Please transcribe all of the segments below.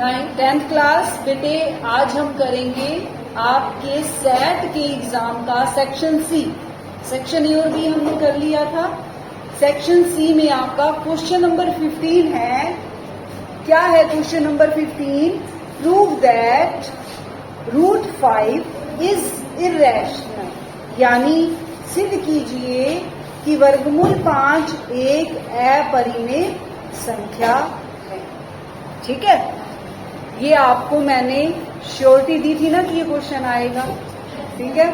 10th class बेटे, आज हम करेंगे आपके सेट के एग्जाम का सेक्शन सी। सेक्शन ए और बी हमने कर लिया था। सेक्शन सी में आपका क्वेश्चन नंबर 15 है। क्या है question number 15? Prove that √5 is irrational, यानी सिद्ध कीजिए कि वर्गमूल 5 एक अपरिमेय संख्या है। ठीक है, ये आपको मैंने श्योरिटी दी थी ना कि ये क्वेश्चन आएगा। ठीक है,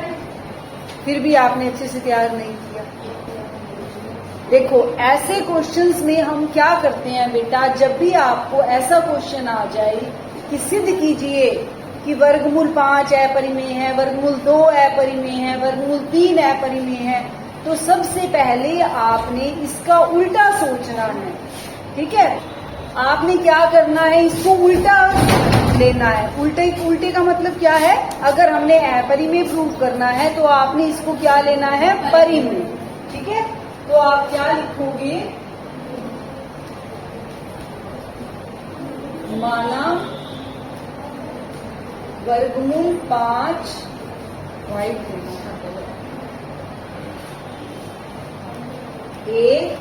फिर भी आपने अच्छे से तैयार नहीं किया। देखो, ऐसे क्वेश्चंस में हम क्या करते हैं बेटा, जब भी आपको ऐसा क्वेश्चन आ जाए कि सिद्ध कीजिए कि वर्गमूल 5 अपरिमेय है, वर्गमूल 2 अपरिमेय है, वर्गमूल 3 अपरिमेय है, तो सबसे पहले आपने इसका उल्टा सोचना है। ठीक है, आपने क्या करना है, इसको उल्टा लेना है। उल्टे का मतलब क्या है? अगर हमने अपरिमेय प्रूव करना है तो आपने इसको क्या लेना है? परिमेय। ठीक है, तो आप क्या लिखोगे? माना वर्गमूल 5 एक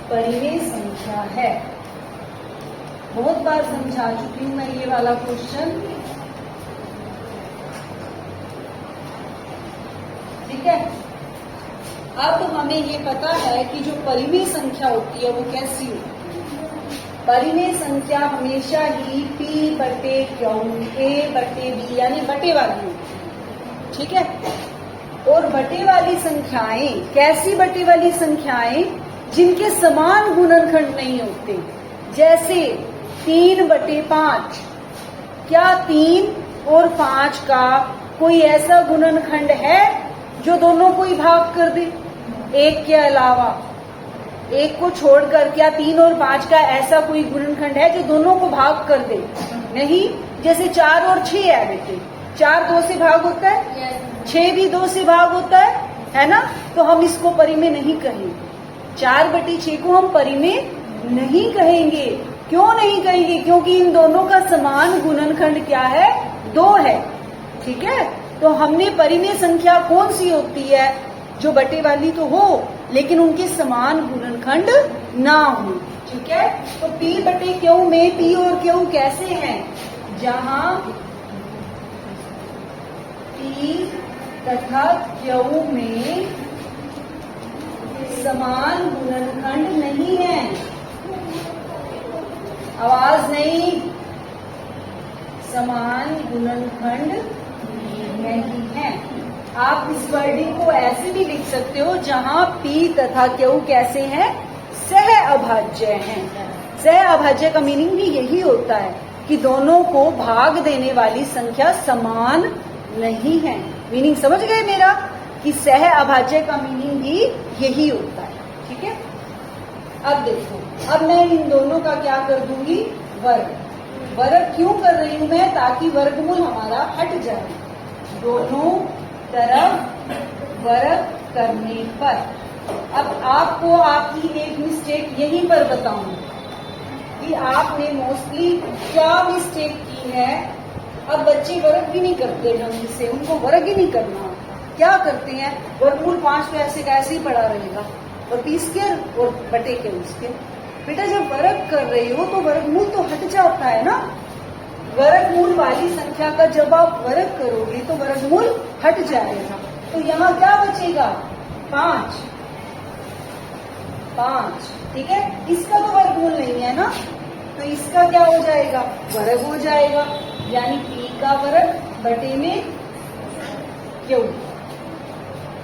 परिमेय संख्या है। बहुत बार समझा चुकी हूं मैं ये वाला क्वेश्चन। ठीक है, अब हमें ये पता है कि जो परिमेय संख्या होती है वो कैसी होती है। परिमेय संख्या हमेशा ही P/Q, A/B यानी बटे वाली होती है। ठीक है, और बटे वाली संख्याएं कैसी? बटे वाली संख्याएं जिनके समान गुणनखंड नहीं होते। जैसे 3/5। क्या 3 और 5 का कोई ऐसा गुणनखंड है जो दोनों को ही भाग कर दे? एक के अलावा, एक को छोड़कर क्या 3 और 5 का ऐसा कोई गुणनखंड है जो दोनों को भाग कर दे? नहीं। जैसे 4 और 6 है बेटे, 4 2 से भाग होता है, 6 भी 2 से भाग होता है ना? तो हम इसको परिमेय नहीं कहेंगे। 4/6 को हम परिमेय नहीं कहेंगे। क्यों नहीं कहेंगे? क्योंकि इन दोनों का समान गुणनखंड क्या है? 2 है। ठीक है, तो हमने परिमेय संख्या कौन सी होती है? जो बटे वाली तो हो लेकिन उनके समान गुणनखंड ना हो। ठीक है, तो P/Q में P और Q कैसे हैं? जहां P तथा Q में समान गुणनखंड नहीं है। आवाज नहीं। समान गुणनखंड नहीं है। आप इस वर्डिंग को ऐसे भी लिख सकते हो जहां P तथा Q कैसे हैं? सह अभाज्य हैं। सह अभाज्य का मीनिंग भी यही होता है कि दोनों को भाग देने वाली संख्या समान नहीं है। मीनिंग समझ गए मेरा? कि सह अभाज्य का मीनिंग भी यही होता है। ठीक है, अब देखो, अब मैं इन दोनों का क्या कर दूंगी? वर्ग। वर्ग क्यों कर रही हूं मैं? ताकि वर्गमूल हमारा हट जाए। दोनों तरफ वर्ग करने पर। अब आपको आपकी एक मिस्टेक यहीं पर बताऊं कि आपने मोस्टली क्या मिस्टेक की है। अब बच्चे वर्ग भी नहीं करते ढंग से, उनको वर्ग ही नहीं करना। क्या करते हैं? वर्गमूल 5 तो ऐसे का ऐसे ही पड़ा रहेगा, और P² और बटे के उसके। बेटा, जब वर्ग कर रहे हो तो वर्गमूल तो हट जाता है ना। वर्गमूल वाली संख्या का जब आप वर्ग करोगे तो वर्गमूल हट जाएगा। तो यहाँ क्या बचेगा? 5। ठीक है, इसका तो वर्गमूल नहीं है ना, तो इसका क्या हो जाएगा? वर्ग हो जाएगा। यानी P का वर्ग बटे में Q।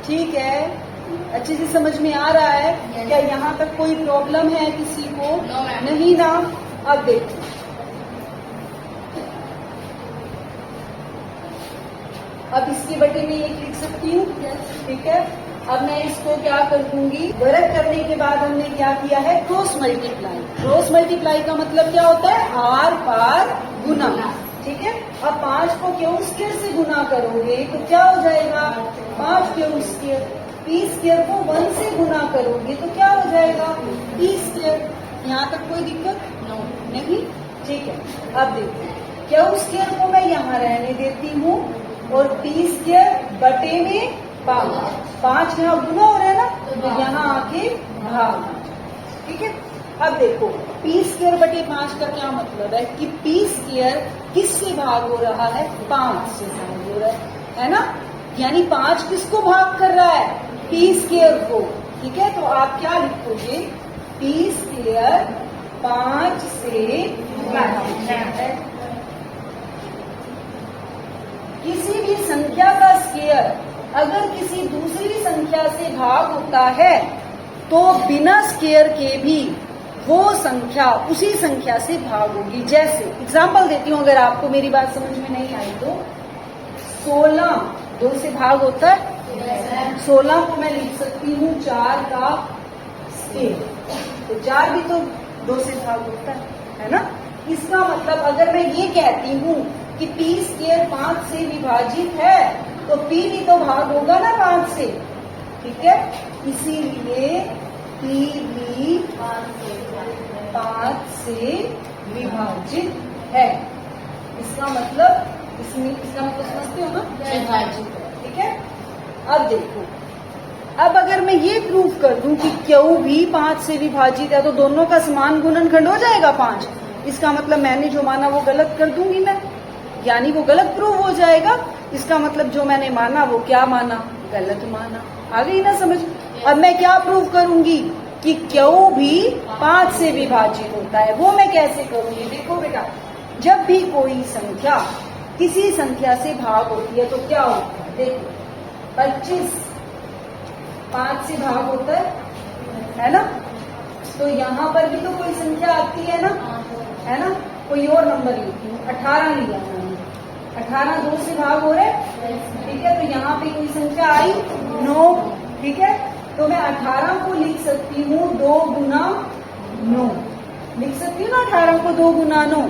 ठीक है, अच्छे से समझ में आ रहा है? क्या यहाँ तक कोई प्रॉब्लम है किसी को? नहीं ना। अब देखो, अब इसके बटे में एक लिख सकती हूँ। ठीक है, अब मैं इसको क्या कर दूंगी? वर्ग करने के बाद हमने क्या किया है? Cross multiply. क्रॉस मल्टीप्लाई का मतलब क्या होता है? आर पार गुना। ठीक है, अब 5 को Q² से गुना करोगे तो क्या हो जाएगा? 5Q²। P² को 1 से गुना करोगे तो क्या हो जाएगा? P²। यहाँ तक कोई दिक्कत नहीं। ठीक है, अब देखो क्यू स्क्वायर को मैं यहाँ रहने देती हूँ और पी स्क्वायर बटे में 5 यहाँ गुना हो रहा है ना, तो यहाँ आके भाग। ठीक है, अब देखो पी स्क्वायर बटे 5 का क्या मतलब है कि पी स्क्वायर किससे भाग हो रहा है, 5 से भाग हो रहा है ना, यानी 5 किसको भाग कर रहा है, पी स्क्वायर को। ठीक है, तो आप क्या लिखोगे, पी स्क्वायर 5 से विभाजित है। किसी भी संख्या का स्क्वायर अगर किसी दूसरी संख्या से भाग होता है तो बिना स्क्वायर के भी वो संख्या उसी संख्या से भाग होगी। जैसे एग्जांपल देती हूँ, अगर आपको मेरी बात समझ में नहीं आई तो 16 2 से भाग होता है, 16 को मैं लिख सकती हूँ 4 का स्क्वायर, तो 4 भी तो 2 से भाग होता है ना। इसका मतलब अगर मैं ये कहती हूँ कि पी स्क्वायर 5 से विभाजित है तो पी भी तो भाग होगा ना 5 से। ठीक है, इसीलिए पी भी 5 से विभाजित है। इसका मतलब समझते हो ना, विभाजित है। ठीक है, अब देखो, अब अगर मैं ये प्रूव कर दूं कि क्यू भी 5 से विभाजित है तो दोनों का समान गुणनखंड हो जाएगा 5। इसका मतलब मैंने जो माना वो गलत कर दूंगी मैं, यानी वो गलत प्रूव हो जाएगा। इसका मतलब जो मैंने माना वो क्या माना, गलत माना। आ गई ना समझ। अब मैं क्या प्रूव करूंगी कि क्यू भी 5 से विभाजित होता है, वो मैं कैसे करूंगी। देखो बेटा, जब भी कोई संख्या किसी संख्या से भाग होती है तो क्या होता है, देखो 25 5 से भाग होता है ना, तो यहाँ पर भी तो कोई संख्या आती है ना, कोई और नंबर लिखती हूँ, 18 लिया मैंने, 18 2 से भाग हो रहे। ठीक है, तो यहाँ पे कोई संख्या आई 9। ठीक है, तो मैं 18 को लिख सकती हूँ 2 गुना 9, लिख सकती हूँ ना 18 को 2 गुना 9।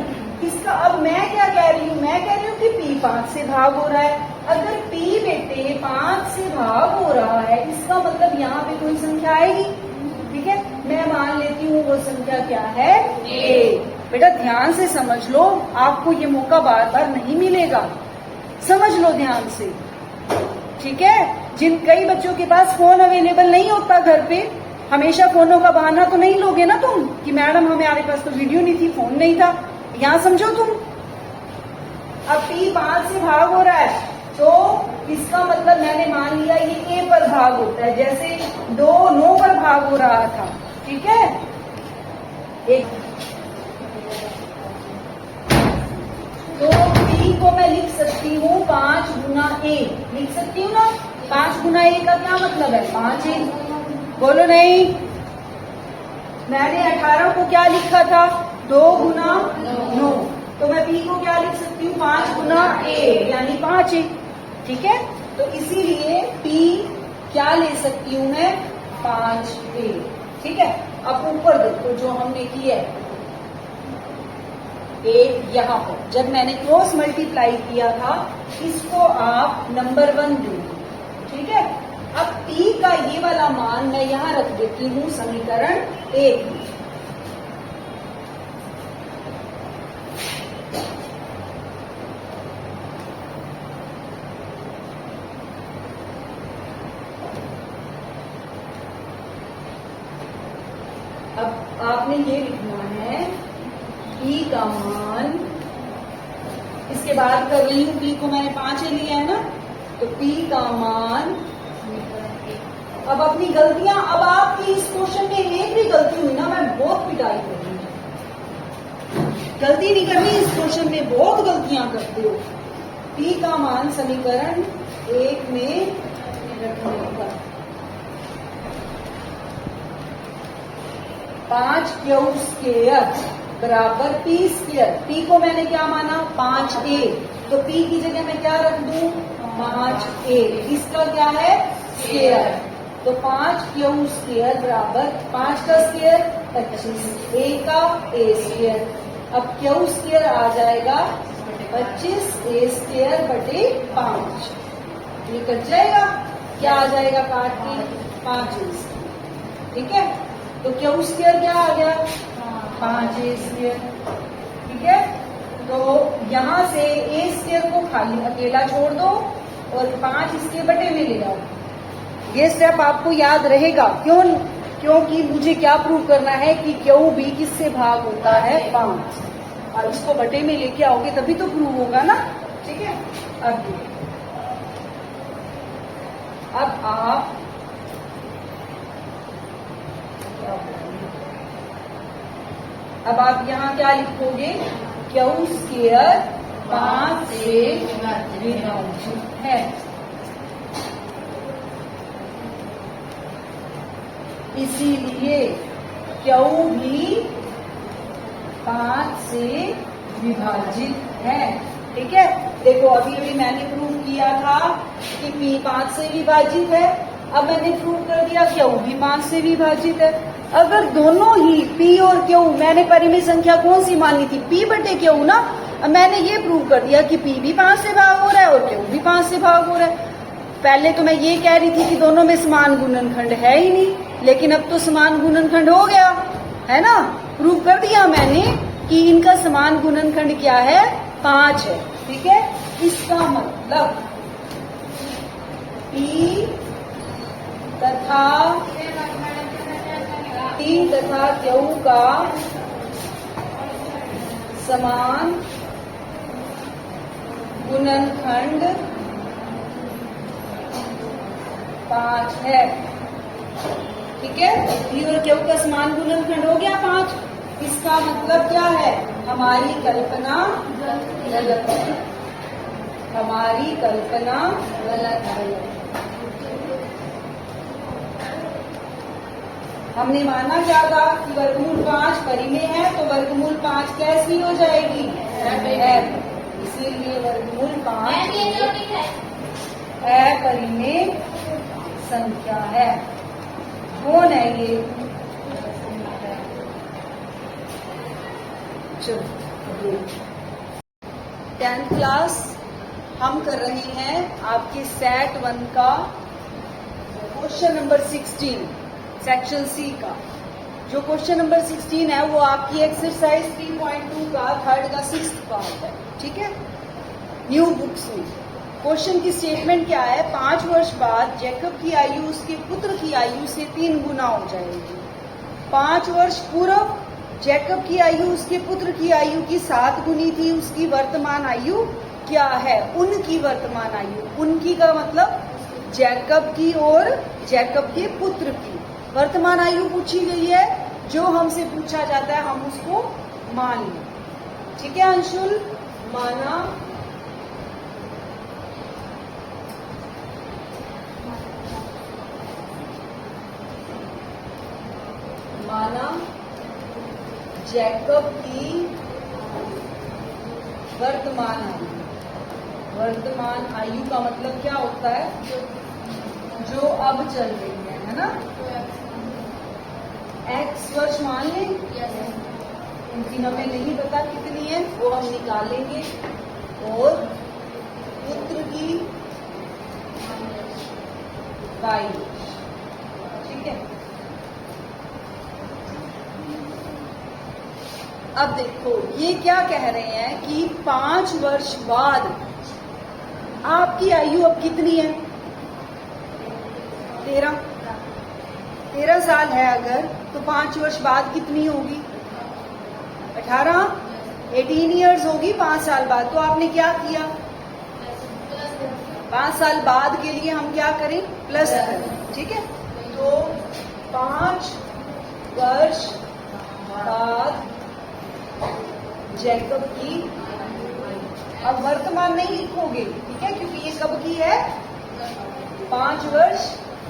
इसका अब मैं क्या कह रही हूँ, मैं कह रही हूँ कि पी 5 से भाग हो रहा है। अगर पी बेटे 5 से भाग हो रहा है इसका मतलब यहाँ पे कोई संख्या आएगी। ठीक है, मैं मान लेती हूँ वो संख्या क्या है, ए। बेटा ध्यान से समझ लो, आपको ये मौका बार बार नहीं मिलेगा, समझ लो ध्यान से। ठीक है, कई बच्चों के पास फोन अवेलेबल नहीं होता घर पे, हमेशा फोनों का बहाना तो नहीं लोगे ना तुम कि मैडम हमारे पास तो वीडियो नहीं थी, फोन नहीं था। यहाँ समझो तुम, अब पी 5 से भाग हो रहा है तो इसका मतलब मैंने मान लिया ये ए पर भाग होता है, जैसे 2 9 पर भाग हो रहा था। ठीक है, एक तो पी को मैं लिख सकती हूँ 5 गुना ए, लिख सकती हूँ ना। 5 गुना ए का क्या मतलब है, 5 ए। बोलो नहीं, मैंने 18 को क्या लिखा था, 2 गुना 9, तो मैं पी को क्या लिख सकती हूँ, 5 गुना ए यानी 5 ए। ठीक है, तो इसीलिए पी क्या ले सकती हूँ मैं, 5 ए। ठीक है, अब ऊपर देखो जो हमने किया है, ए यहाँ पर जब मैंने क्रॉस मल्टीप्लाई किया था इसको आप नंबर 1 दोगे। ठीक है, अब पी का ये वाला मान मैं यहाँ रख देती हूँ समीकरण 1 में। अब आपने ये लिखना है पी का मान, इसके बाद कर रही हूँ, पी को मैंने 5 लिया है ना, तो पी का मान। अब अपनी गलतियां, अब आपकी इस क्वेश्चन में एक भी गलती हुई ना मैं बहुत पिटाई करूंगी। गलती नहीं करनी इस क्वेश्चन में, बहुत गलतियां करते हो। पी का मान समीकरण 1 में रखने का 5 क्यू स्क्वायर बराबर पी स्क्वायर। पी को मैंने क्या माना, 5 ए, तो पी की जगह मैं क्या रख दूं, 5 ए। इसका क्या है, स्क्वायर, तो 5 क्यू स्क्वायर बराबर 5 का स्क्वायर 25, ए का ए स्क्वायर। अब क्यू स्क्वायर आ जाएगा 25 ए स्क्वायर बटे 5, ये कट जाएगा, क्या आ जाएगा काट के 5 ए स्क्वायर। ठीक है, तो क्यू स्क्वायर क्या आ गया, 5 ए स्क्वायर। ठीक है। तो यहाँ से ए स्क्वायर को खाली अकेला छोड़ दो और 5 इसके बटे में ले आओ। ये स्टेप आपको याद रहेगा, क्योंकि मुझे क्या प्रूव करना है कि क्यू भी किससे भाग होता है 5, और उसको बटे में लेके आओगे तभी तो प्रूव होगा ना। ठीक है। अब आप यहाँ क्या लिखोगे, क्यू स्क्वायर 5 से विभाजित है। इसीलिए क्यू भी 5 से विभाजित है। ठीक है। देखो अभी मैंने प्रूव किया था कि P 5 से विभाजित है, अब मैंने प्रूव कर दिया क्यू भी 5 से विभाजित है। अगर दोनों ही P और Q, मैंने परिमेय संख्या कौन सी मानी थी, P बटे Q ना। अब मैंने ये प्रूव कर दिया कि P भी 5 से भाग हो रहा है और Q भी 5 से भाग हो रहा है। पहले तो मैं ये कह रही थी कि दोनों में समान गुणनखंड है ही नहीं, लेकिन अब तो समान गुणनखंड हो गया है ना। प्रूव कर दिया मैंने कि इनका समान गुणनखंड क्या है, 5 है। ठीक है। इसका मतलब P तथा Q का समान गुणनखंड 5 है। ठीक है। P और Q का समान गुणनखंड हो गया 5। इसका मतलब क्या है, हमारी कल्पना गलत है, हमारी कल्पना गलत है। हमने माना क्या था कि वर्गमूल 5 परिमेय है, तो वर्गमूल 5 कैसी हो जाएगी, इसीलिए वर्गमूल 5 अपरिमेय संख्या है। कौन है ये, चलो 10th क्लास हम कर रहे हैं आपके सेट 1 का क्वेश्चन नंबर 16 सेक्शन सी का। जो क्वेश्चन नंबर 16 है वो आपकी एक्सरसाइज 3.2 का 3rd का 6th पार्ट है। ठीक है। न्यू बुक्स में क्वेश्चन की स्टेटमेंट क्या है, 5 वर्ष बाद जैकब की आयु उसके पुत्र की आयु से 3 गुना हो जाएगी। 5 वर्ष पूर्व जैकब की आयु उसके पुत्र की आयु की 7 गुनी थी। उसकी वर्तमान आयु क्या है, उनकी वर्तमान आयु, उनकी का मतलब जैकब की और जैकब के पुत्र की वर्तमान आयु पूछी गई है। जो हमसे पूछा जाता है हम उसको मान लें। ठीक है अंशुल, माना जैकब की वर्तमान आयु, वर्तमान आयु का मतलब क्या होता है, जो अब चल रही है ना। x वर्ष मान लें, इनकी हमें नहीं पता कितनी है, वो हम निकालेंगे, और पुत्र की y। ठीक है। अब देखो ये क्या कह रहे हैं कि 5 वर्ष बाद आपकी आयु अब कितनी है, 13 साल है अगर, तो 5 वर्ष बाद कितनी होगी, 18 ईयर्स होगी 5 साल बाद। तो आपने क्या किया, 5 साल बाद के लिए हम क्या करें, प्लस करें। ठीक है। तो 5 वर्ष बाद जैकब की, अब वर्तमान नहीं लिखोगे, ठीक है, क्योंकि ये कब की है, 5 वर्ष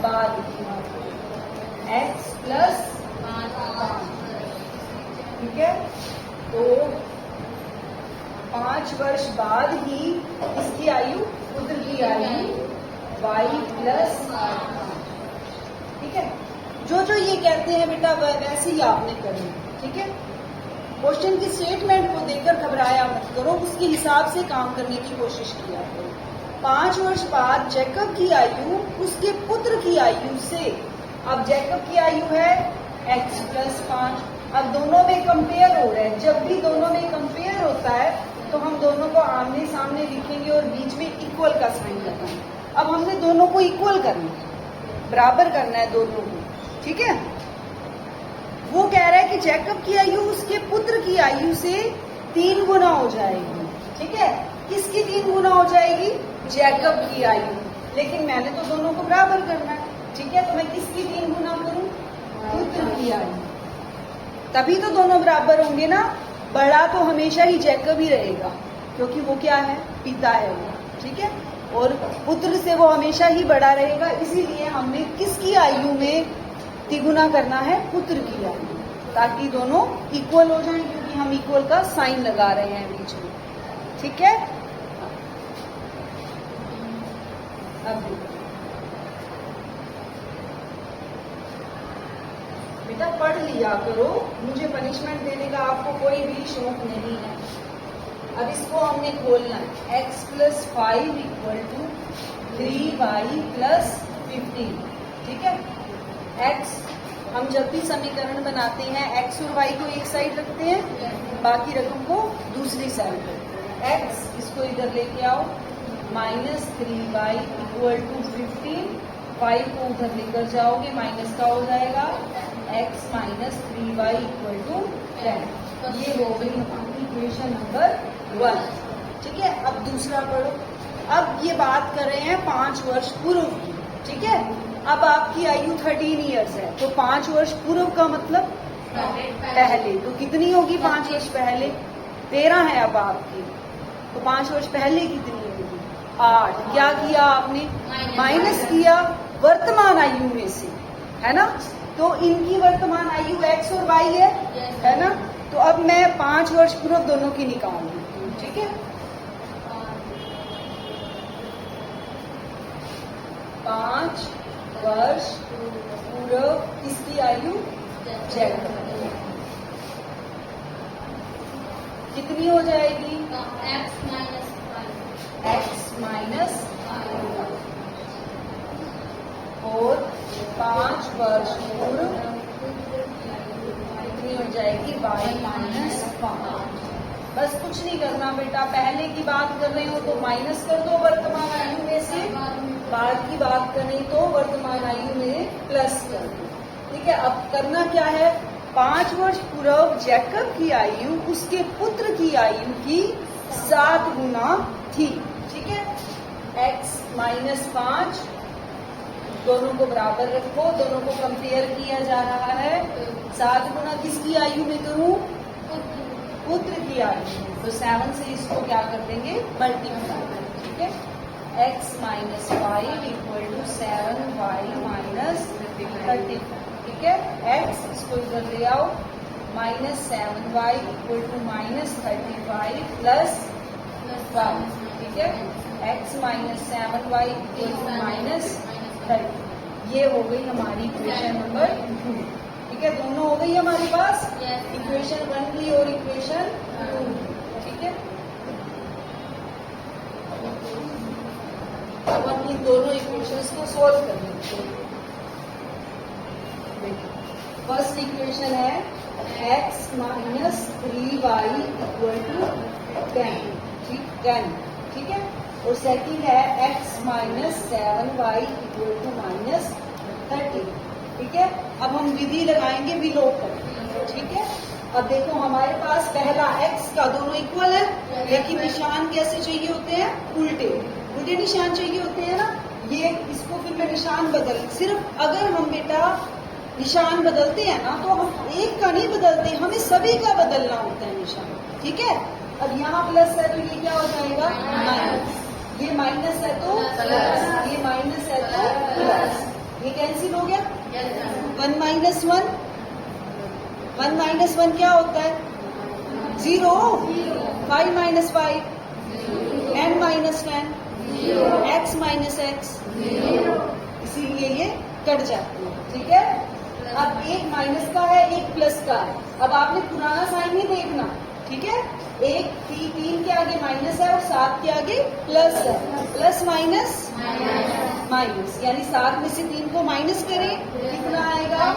बाद की, x प्लस 5। ठीक है। तो 5 वर्ष बाद ही इसकी आयु, पुत्र की आयु y प्लस 5। ठीक है। जो जो ये कहते हैं बेटा वैसे ही आपने करना। ठीक है। क्वेश्चन की स्टेटमेंट को देखकर घबराया मत करो, उसके हिसाब से काम करने की कोशिश किया करो। 5 वर्ष बाद जैकब की आयु उसके पुत्र की आयु से, अब जैकब की आयु है x प्लस 5, अब दोनों में कंपेयर हो रहा है, जब भी दोनों में कंपेयर होता है तो हम दोनों को आमने सामने लिखेंगे और बीच में इक्वल का साइन लगाएंगे। अब हमने दोनों को इक्वल करना है, बराबर करना है दोनों को, ठीक है। वो कह रहा है कि जैकब की आयु उसके पुत्र की आयु से 3 गुना हो जाएगी, ठीक है। किसकी 3 गुना हो जाएगी? जैकब की आयु। लेकिन मैंने तो दोनों को बराबर करना है, ठीक है। तो मैं किसकी 3 गुना करूं? पुत्र की आयु। तभी तो दोनों बराबर होंगे ना। बड़ा तो हमेशा ही जैकब ही रहेगा, क्योंकि वो क्या है? पिता है वो, ठीक है। और पुत्र से वो हमेशा ही बड़ा रहेगा, इसीलिए हमने किसकी आयु में तिगुना करना है? पुत्र की आयु, ताकि दोनों इक्वल हो जाएं, क्योंकि हम इक्वल का साइन लगा रहे हैं बीच में, ठीक है। अब बेटा पढ़ लिया करो, मुझे पनिशमेंट देने का आपको कोई भी शौक नहीं है। अब इसको हमने खोलना है। x + 5 = 3y + 15, ठीक है। x हम जब भी समीकरण बनाते हैं x और y को एक साइड रखते हैं, बाकी रकम को दूसरी साइड रखते हैं। x इसको इधर लेके आओ, -3y = 15, 5 को उधर लेकर जाओगे माइनस का हो जाएगा, x - 3y = 10। ये हो गई हमारी इक्वेशन नंबर 1, ठीक है। अब दूसरा पढ़ो। अब ये बात कर रहे हैं 5 वर्ष पूर्व की, ठीक है। अब आपकी आयु 13 इयर्स है, तो 5 वर्ष पूर्व का मतलब पहले। तो कितनी होगी 5 वर्ष पहले? 13 है अब आपकी, तो 5 वर्ष पहले कितनी होगी? 8। क्या किया आपने? माइनस किया वर्तमान आयु में से, है ना। तो इनकी वर्तमान आयु x और y है ना। तो अब मैं 5 वर्ष पूर्व दोनों की निकाल लेती हूँ, ठीक है। 5 वर्ष पूर्व किसकी आयु? जैकब। कितनी हो जाएगी? x - 5 और 5 वर्ष पूर्व कितनी हो जाएगी? y - 5। बस कुछ नहीं करना बेटा, पहले की बात कर रहे हो तो माइनस कर दो वर्तमान आयु में से, बाद की बात करें तो वर्तमान आयु में प्लस कर दो, ठीक है। अब करना क्या है? 5 वर्ष पूर्व जैकब की आयु उसके पुत्र की आयु की 7 गुना थी, ठीक है। x - 5 दोनों को बराबर रखो, दोनों को कंपेयर किया जा रहा है। 7 गुना किसकी आयु में करूं? पुत्र की आयु में। तो 7 से इसको क्या कर देंगे? मल्टीप्लाई, ठीक है। x - 5 = 7y - 35, ठीक है। x इसको इधर ले आओ, -7y = -35 + 1, ठीक है। x - 7y = -30। ये हो गई हमारी इक्वेशन नंबर 2, ठीक है। दोनों हो गई हमारे पास, इक्वेशन 1 भी और इक्वेशन 2, ठीक है। अब हम इन दोनों इक्वेशंस को सॉल्व कर लेंगे। फर्स्ट इक्वेशन है x - 3y = 10, ठीक है। और सेकंड है x - 7y = -30, ठीक है। अब हम विधि लगाएंगे विलोपन, ठीक है। अब देखो हमारे पास पहला x का दोनों इक्वल है, लेकिन निशान कैसे चाहिए होते हैं? उल्टे निशान चाहिए होते हैं ना। ये इसको फिर मैं निशान सिर्फ अगर हम बेटा निशान बदलते हैं ना, तो हम एक का नहीं बदलते, हमें सभी का बदलना होता है निशान, ठीक है। अब यहाँ प्लस है तो ये क्या हो जाएगा? माइनस। ये माइनस है तो प्लस, ये माइनस है तो प्लस। ये कैंसिल हो गया। 1 - 1, 1 - 1 क्या होता है? 0। 5 - 5, 10 - 10, x - x, इसीलिए ये कट जाती है, ठीक है। अब एक माइनस का है, एक प्लस का है। अब आपने पुराना साइन ही देखना, ठीक है। एक 3 के आगे माइनस है और 7 के आगे प्लस है। प्लस माइनस माइनस, यानी 7 में से 3 को माइनस करें, कितना आएगा?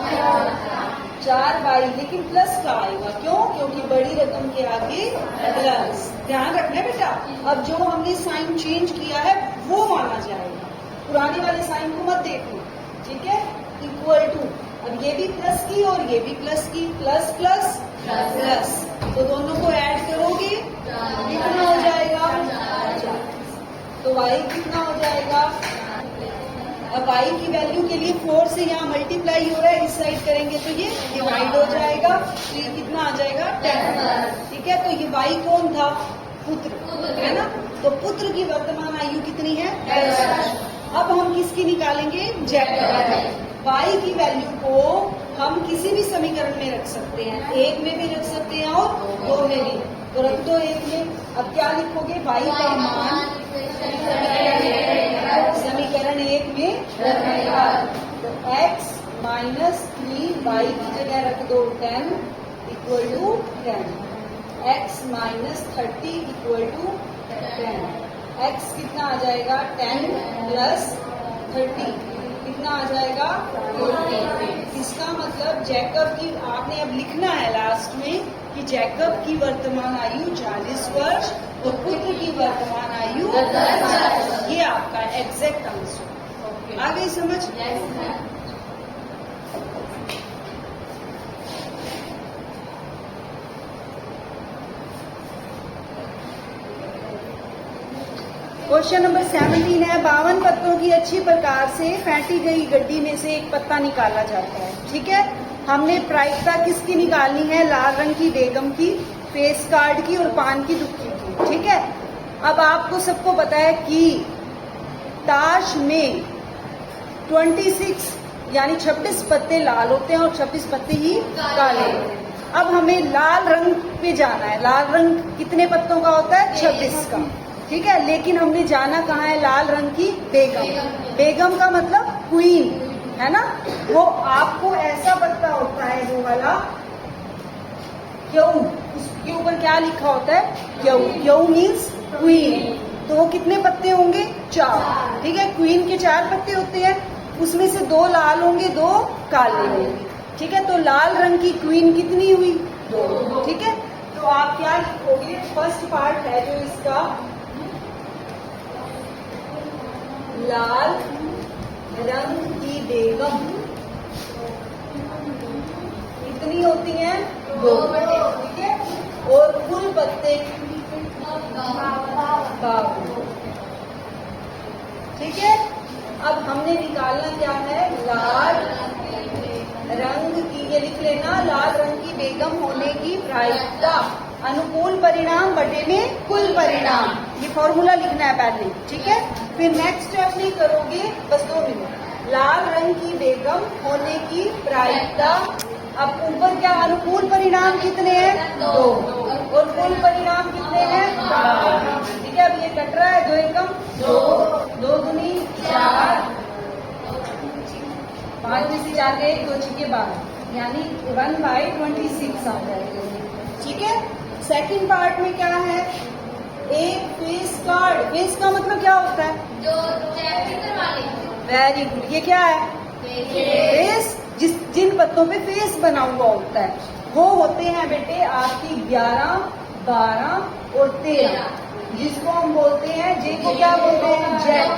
4y, लेकिन प्लस का आएगा, क्यों? क्योंकि बड़ी रकम के आगे प्लस। ध्यान रखना है बेटा, अब जो हमने साइन चेंज किया है वो माना जाएगा, पुराने वाले साइन को मत देखो, ठीक है? इक्वल टू, अब ये भी प्लस की और ये भी प्लस की, प्लस प्लस प्लस, तो दोनों को ऐड करोगे कितना हो जाएगा? 4। तो y कितना हो जाएगा? अब y की वैल्यू के लिए 4 से यहाँ मल्टीप्लाई हो रहा है, इस साइड करेंगे तो ये डिवाइड हो जाएगा, तो ये कितना आ जाएगा? 10। ठीक है, तो ये y कौन था? पुत्र, है ना? तो पुत्र की वर्तमान आयु कितनी है? 10। अब हम किसकी निकालेंगे? जैकब। y की वैल्यू को हम किसी भी समीकरण में रख सकते हैं, 1 में भी रख सकते हैं और 2 में भी, तो रख दो 1 में। अब क्या लिखोगे? y का मान समीकरण 1 में रखेगा, तो x माइनस 3y की जगह रख दो 10 equal to 10, x minus 30 equal to 10, x कितना आ जाएगा? 10 प्लस 30 कितना आ जाएगा? 40। इसका मतलब जैकब की, आपने अब लिखना है लास्ट में कि जैकब की वर्तमान आयु 40 वर्ष और पुत्र की वर्तमान आयु 10। ये आपका एग्जैक्ट आंसर। आ गई समझ? क्वेश्चन नंबर 17 है, 52 पत्तों की अच्छी प्रकार से फेंटी गई गड्डी में से एक पत्ता निकाला जाता है। ठीक है, हमने प्रायिकता किसकी निकालनी है? लाल रंग की बेगम की, फेस कार्ड की और पान की दुखी की। ठीक है, अब आपको सबको पता है कि ताश में 26 यानी 26 पत्ते लाल होते हैं और 26 पत्ते ही काले। अब हमें लाल रंग पे जाना है। लाल रंग कितने पत्तों का होता है? 26 का। ठीक है, लेकिन हमने जाना कहाँ है? लाल रंग की बेगम। बेगम का मतलब क्वीन, है ना? वो आपको ऐसा पत्ता होता है वो वाला क्यों, उसके ऊपर क्या लिखा होता है? क्यों। क्यों मीन्स क्वीन। तो वो कितने पत्ते होंगे? 4। ठीक है, क्वीन के 4 पत्ते होते हैं, उसमें से 2 लाल होंगे, 2 काले होंगे। ठीक है, तो लाल रंग की क्वीन कितनी हुई? 2। ठीक है, तो आप क्या लिखोगे? फर्स्ट पार्ट है जो इसका, लाल रंग की बेगम कितनी होती हैं? 2। ठीक है, और कुल पत्ते 52। ठीक है, अब हमने निकालना क्या है? लाल रंग की, ये लिख लेना, लाल रंग की बेगम होने की प्रायिकता अनुकूल परिणाम बटे में कुल परिणाम। ये फॉर्मूला लिखना है पहले। ठीक है, फिर नेक्स्ट स्टेप नहीं करोगे, बस 2 मिनट। लाल रंग की बेगम होने की प्रायिकता, अब ऊपर क्या? अनुकूल परिणाम कितने हैं? 2 और कुल परिणाम कितने हैं? 12। ठीक है, अब ये कट रहा है, 2 एकम 2, 2 दूनी 4, 5 में से 4 गए, 2 छक्के 12, यानी 1/26 आ जाएगा। ठीक है, सेकंड पार्ट में क्या है? एक फेस कार्ड। फेस का मतलब क्या होता है? जो चेक करवा लेंगे। वेरी गुड, ये क्या है? फेस। जिन पत्तों पे फेस बना हुआ होता है वो होते हैं बेटे आपकी 11, 12 और 13, जिसको हम बोलते हैं, जे को क्या बोलते हैं? जैक।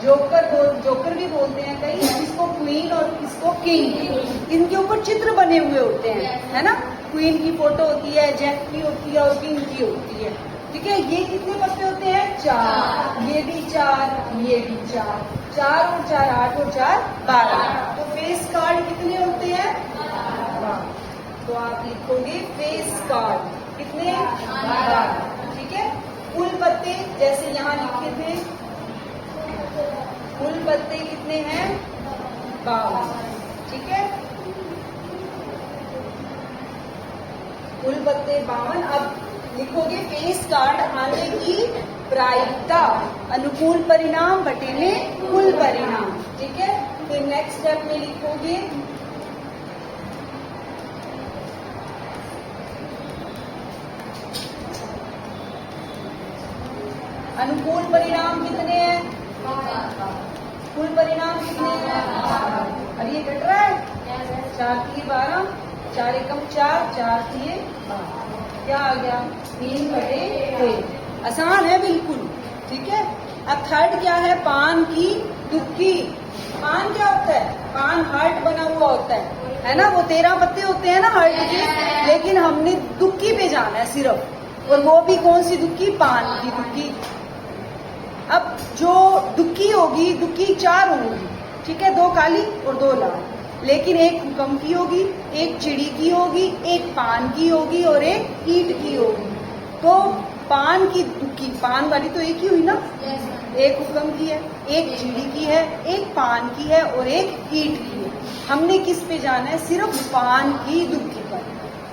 जोकर भी बोलते हैं कई, जिसको क्वीन और इसको किंग। इनके ऊपर चित्र बने हुए होते हैं, है ना? क्वीन की फोटो होती है, जैक की होती है और किंग की होती है। ठीक है, ये कितने पत्ते होते हैं? 4। ये भी 4, ये भी 4, 4 और 4 8 और 4 12। तो फेस कार्ड कितने होते हैं? 12। तो आप लिखोगे फेस कार्ड कितने? 12। ठीक है, कुल पत्ते जैसे यहाँ लिखे थे, कुल पत्ते कितने हैं? 52। ठीक है, कुल पत्ते 52। अब लिखोगे फेस कार्ड आने की प्रायिकता अनुकूल परिणाम बटे में कुल परिणाम। ठीक है, फिर नेक्स्ट स्टेप में लिखोगे अनुकूल परिणाम कितने हैं? कुल परिणाम कितने हैं? अब ये कट रहा है, 4 की 12 4 एकम 4, 4 दिए 12, क्या आ गया 3/13। आसान है बिल्कुल, ठीक है। अब थर्ड क्या है, पान की दुक्की। पान क्या होता है, पान हार्ट बना हुआ होता है ना, वो 13 पत्ते होते हैं ना हार्ट के, लेकिन हमने दुक्की पे जाना है सिर्फ, और वो भी कौन सी दुक्की, पान की दुक्की। अब जो दुक्की होगी, दुक्की 4 होगी, ठीक है, 2 काली और 2 लाल, लेकिन एक हुक्म की होगी, एक चिड़ी की होगी, एक पान की होगी और एक ईंट की होगी। तो पान की दुक्की, पान वाली तो एक ही हुई ना, एक हुक्म की है, एक चिड़ी की है, एक पान की है और एक ईंट की है। हमने किस पे जाना है, सिर्फ पान की दुक्की पर।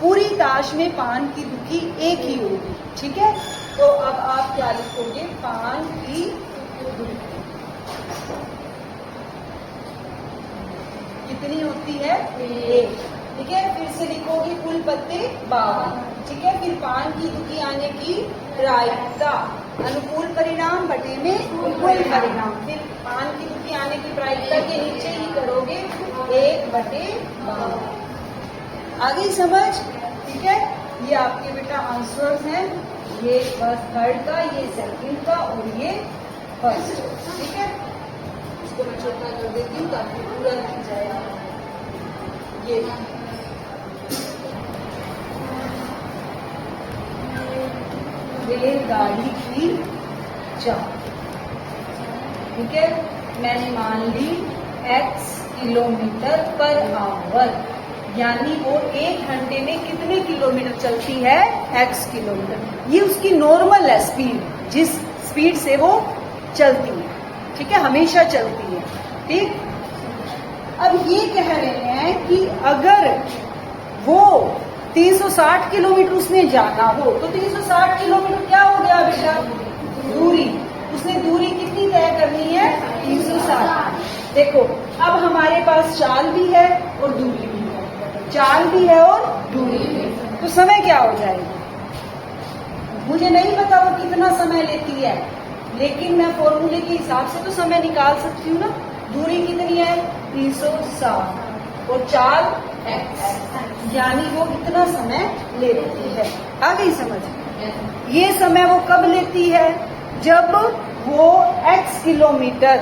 पूरी ताश में पान की दुक्की एक ही होगी, ठीक है। तो अब आप क्या लिखोगे, पान की दुक्की कितनी होती है, 1, ठीक है। फिर से लिखोगे कुल पत्ते 52, ठीक है। फिर पान की दुक्की आने की प्रायिकता, अनुकूल परिणाम बटे में कुल परिणाम। फिर पान की दुक्की आने की प्रायिकता के नीचे ही करोगे 1/12। आगे समझ, ठीक है। ये आपके बेटा आंसर्स हैं, ये फर्स्ट थर्ड का, ये सेकंड का और ये फर्स्ट, ठीक है। इसको मैं छोटा कर देती हूँ ताकि पूरा दिख जाए। ये रेलगाड़ी की चाल, ठीक है। मैंने मान ली x किलोमीटर पर आवर, यानी वो 1 घंटे में कितने किलोमीटर चलती है, x किलोमीटर। ये उसकी नॉर्मल है स्पीड, जिस स्पीड से वो चलती है, ठीक है, हमेशा चलती है, ठीक। अब ये कह रहे हैं कि अगर वो 360 किलोमीटर उसने जाना हो, तो 360 किलोमीटर क्या हो गया बेटा, दूरी। उसने दूरी कितनी तय करनी है, 360। देखो अब हमारे पास चाल भी है और दूरी भी है, चाल भी है और दूरी भी है, तो समय क्या हो जाएगा, मुझे नहीं पता वो कितना समय लेती है, लेकिन मैं फॉर्मूले के हिसाब से तो समय निकाल सकती हूँ ना। दूरी कितनी है, 360 और चाल x, यानी वो इतना समय लेती है। आ गई समझ। ये समय वो कब लेती है, जब वो x किलोमीटर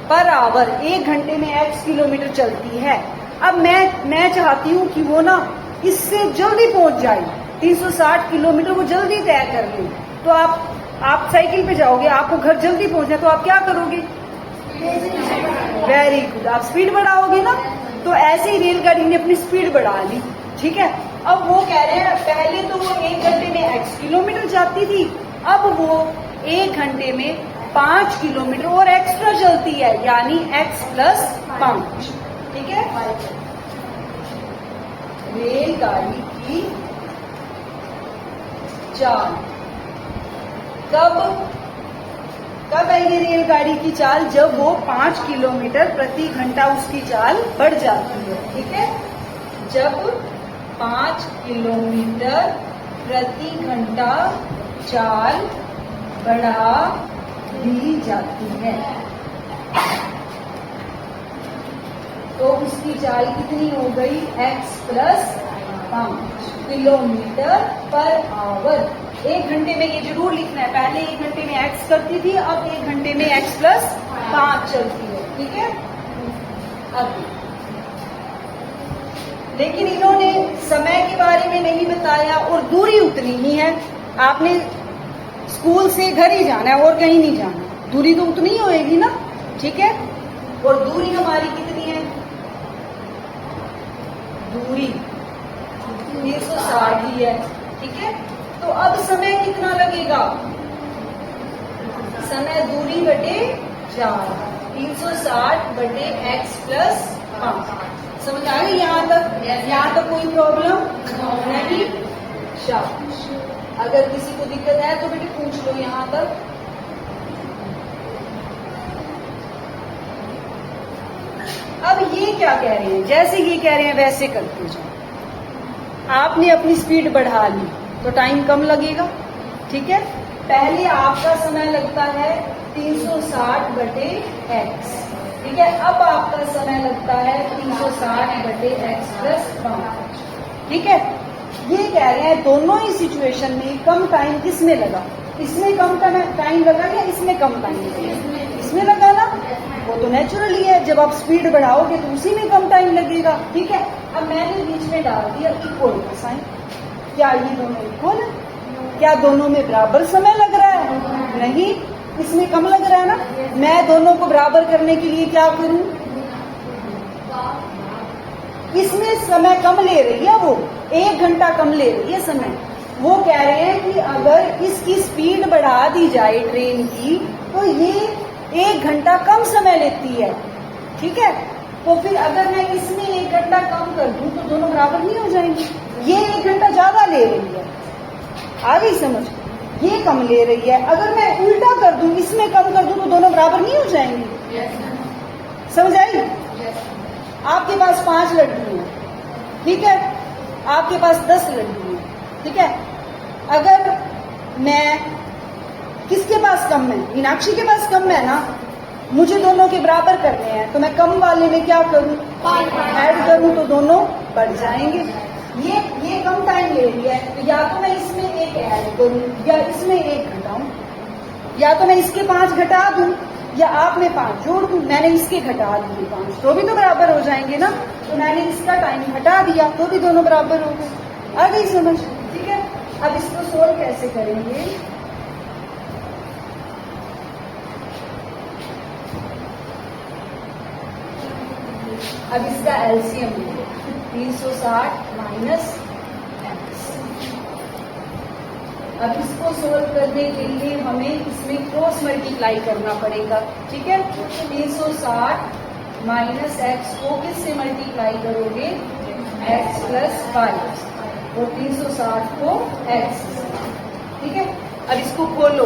पर आवर, 1 घंटे में x किलोमीटर चलती है। अब मैं चाहती हूँ कि वो ना इससे जल्दी पहुंच जाए, 360 किलोमीटर वो जल्दी तय कर ले। तो आप साइकिल पे जाओगे, आपको घर जल्दी पहुंचना, तो आप क्या करोगे, वेरी गुड, आप स्पीड बढ़ाओगे ना। तो ऐसे ही रेलगाड़ी ने अपनी स्पीड बढ़ा ली, ठीक है। अब वो कह रहे हैं पहले तो वो 1 घंटे में x किलोमीटर जाती थी, अब वो 1 घंटे में 5 किलोमीटर और एक्स्ट्रा चलती है, यानी x + 5, ठीक है। रेलगाड़ी की चाल कब है ये रेलगाड़ी की चाल, जब वो 5 किलोमीटर प्रति घंटा उसकी चाल बढ़ जाती है, ठीक है। जब 5 किलोमीटर प्रति घंटा चाल बढ़ा दी जाती है, तो उसकी चाल कितनी हो गई, x + 5 किलोमीटर पर आवर। 1 घंटे में ये जरूर लिखना है, पहले 1 घंटे में x करती थी, अब 1 घंटे में x + 5 चलती है, ठीक है। अब लेकिन इन्होंने समय के बारे में नहीं बताया और दूरी उतनी ही है। आपने स्कूल से घर ही जाना है और कहीं नहीं जाना, दूरी तो उतनी ही होएगी ना, ठीक है। और दूरी हमारी कितनी है, दूरी 360 ही है, ठीक है। तो अब समय कितना लगेगा, समय दूरी बटे 4, 360 बटे x + 5। समझ आ गई यहाँ तक, यहाँ तक कोई प्रॉब्लम नहीं। शाबाश, अगर किसी को दिक्कत है तो बेटे पूछ लो यहाँ तक। अब ये क्या कह रहे हैं, जैसे ये कह रहे हैं वैसे करते जाओ। आपने अपनी स्पीड बढ़ा ली तो टाइम कम लगेगा, ठीक है। पहले आपका समय लगता है 360 बटे x, ठीक है। अब आपका समय लगता है 360 बटे x + 5, ठीक है। ये कह रहे हैं दोनों ही सिचुएशन में कम टाइम किसमें लगा, इसमें कम टाइम लगा या इसमें कम टाइम लगा, इसमें लगा ना, वो तो नेचुरली है, जब आप स्पीड बढ़ाओगे तो उसी में कम टाइम लगेगा। ठीक है, अब मैंने बीच में डाल दिया इक्वल का साइन, क्या ये दोनों इक्वल है, क्या दोनों में बराबर समय लग रहा है, नहीं, इसमें कम लग रहा है ना। मैं दोनों को बराबर करने के लिए क्या करूं, इसमें समय कम ले रही है, वो 1 घंटा कम ले रही है समय। वो कह रहे हैं कि अगर इसकी स्पीड बढ़ा दी जाए ट्रेन की तो ये 1 घंटा कम समय लेती है। ठीक है, तो फिर अगर मैं इसमें 1 घंटा कम कर दूं तो दोनों बराबर नहीं हो जाएंगे। ये 1 घंटा ज्यादा ले रही है, आ गई समझ, ये कम ले रही है, अगर मैं उल्टा कर दूं, इसमें कम कर दूं तो दोनों बराबर नहीं हो जाएंगे। समझ आई? आपके पास 5 लड्डू हैं, ठीक है, आपके पास 10 लड्डू हैं, ठीक है। अगर मैं, किसके पास कम है, मीनाक्षी के पास कम है ना, मुझे दोनों के बराबर करने हैं, तो मैं कम वाले में क्या करूं, ऐड करूं तो दोनों बढ़ जाएंगे। ये कम टाइम ले रही है, तो या तो मैं इसमें 1 ऐड करूं या इसमें 1 घटाऊं, या तो मैं इसके 5 घटा दूं या आप में 5 जोड़ दूं। मैंने इसके घटा दिए 5, तो भी तो बराबर हो जाएंगे ना, तो मैंने इसका टाइम घटा दिया तो भी दोनों बराबर हो गए। आ गई समझ? ठीक है, अब इसको सोल्व कैसे करेंगे, अब इसका एलसीएम 360 माइनस एक्स। अब इसको सोल्व करने के लिए हमें इसमें क्रॉस मल्टीप्लाई करना पड़ेगा। ठीक है, 360 माइनस एक्स को किससे मल्टीप्लाई करोगे, एक्स प्लस 5 और 360 को एक्स। ठीक है, अब इसको खोलो,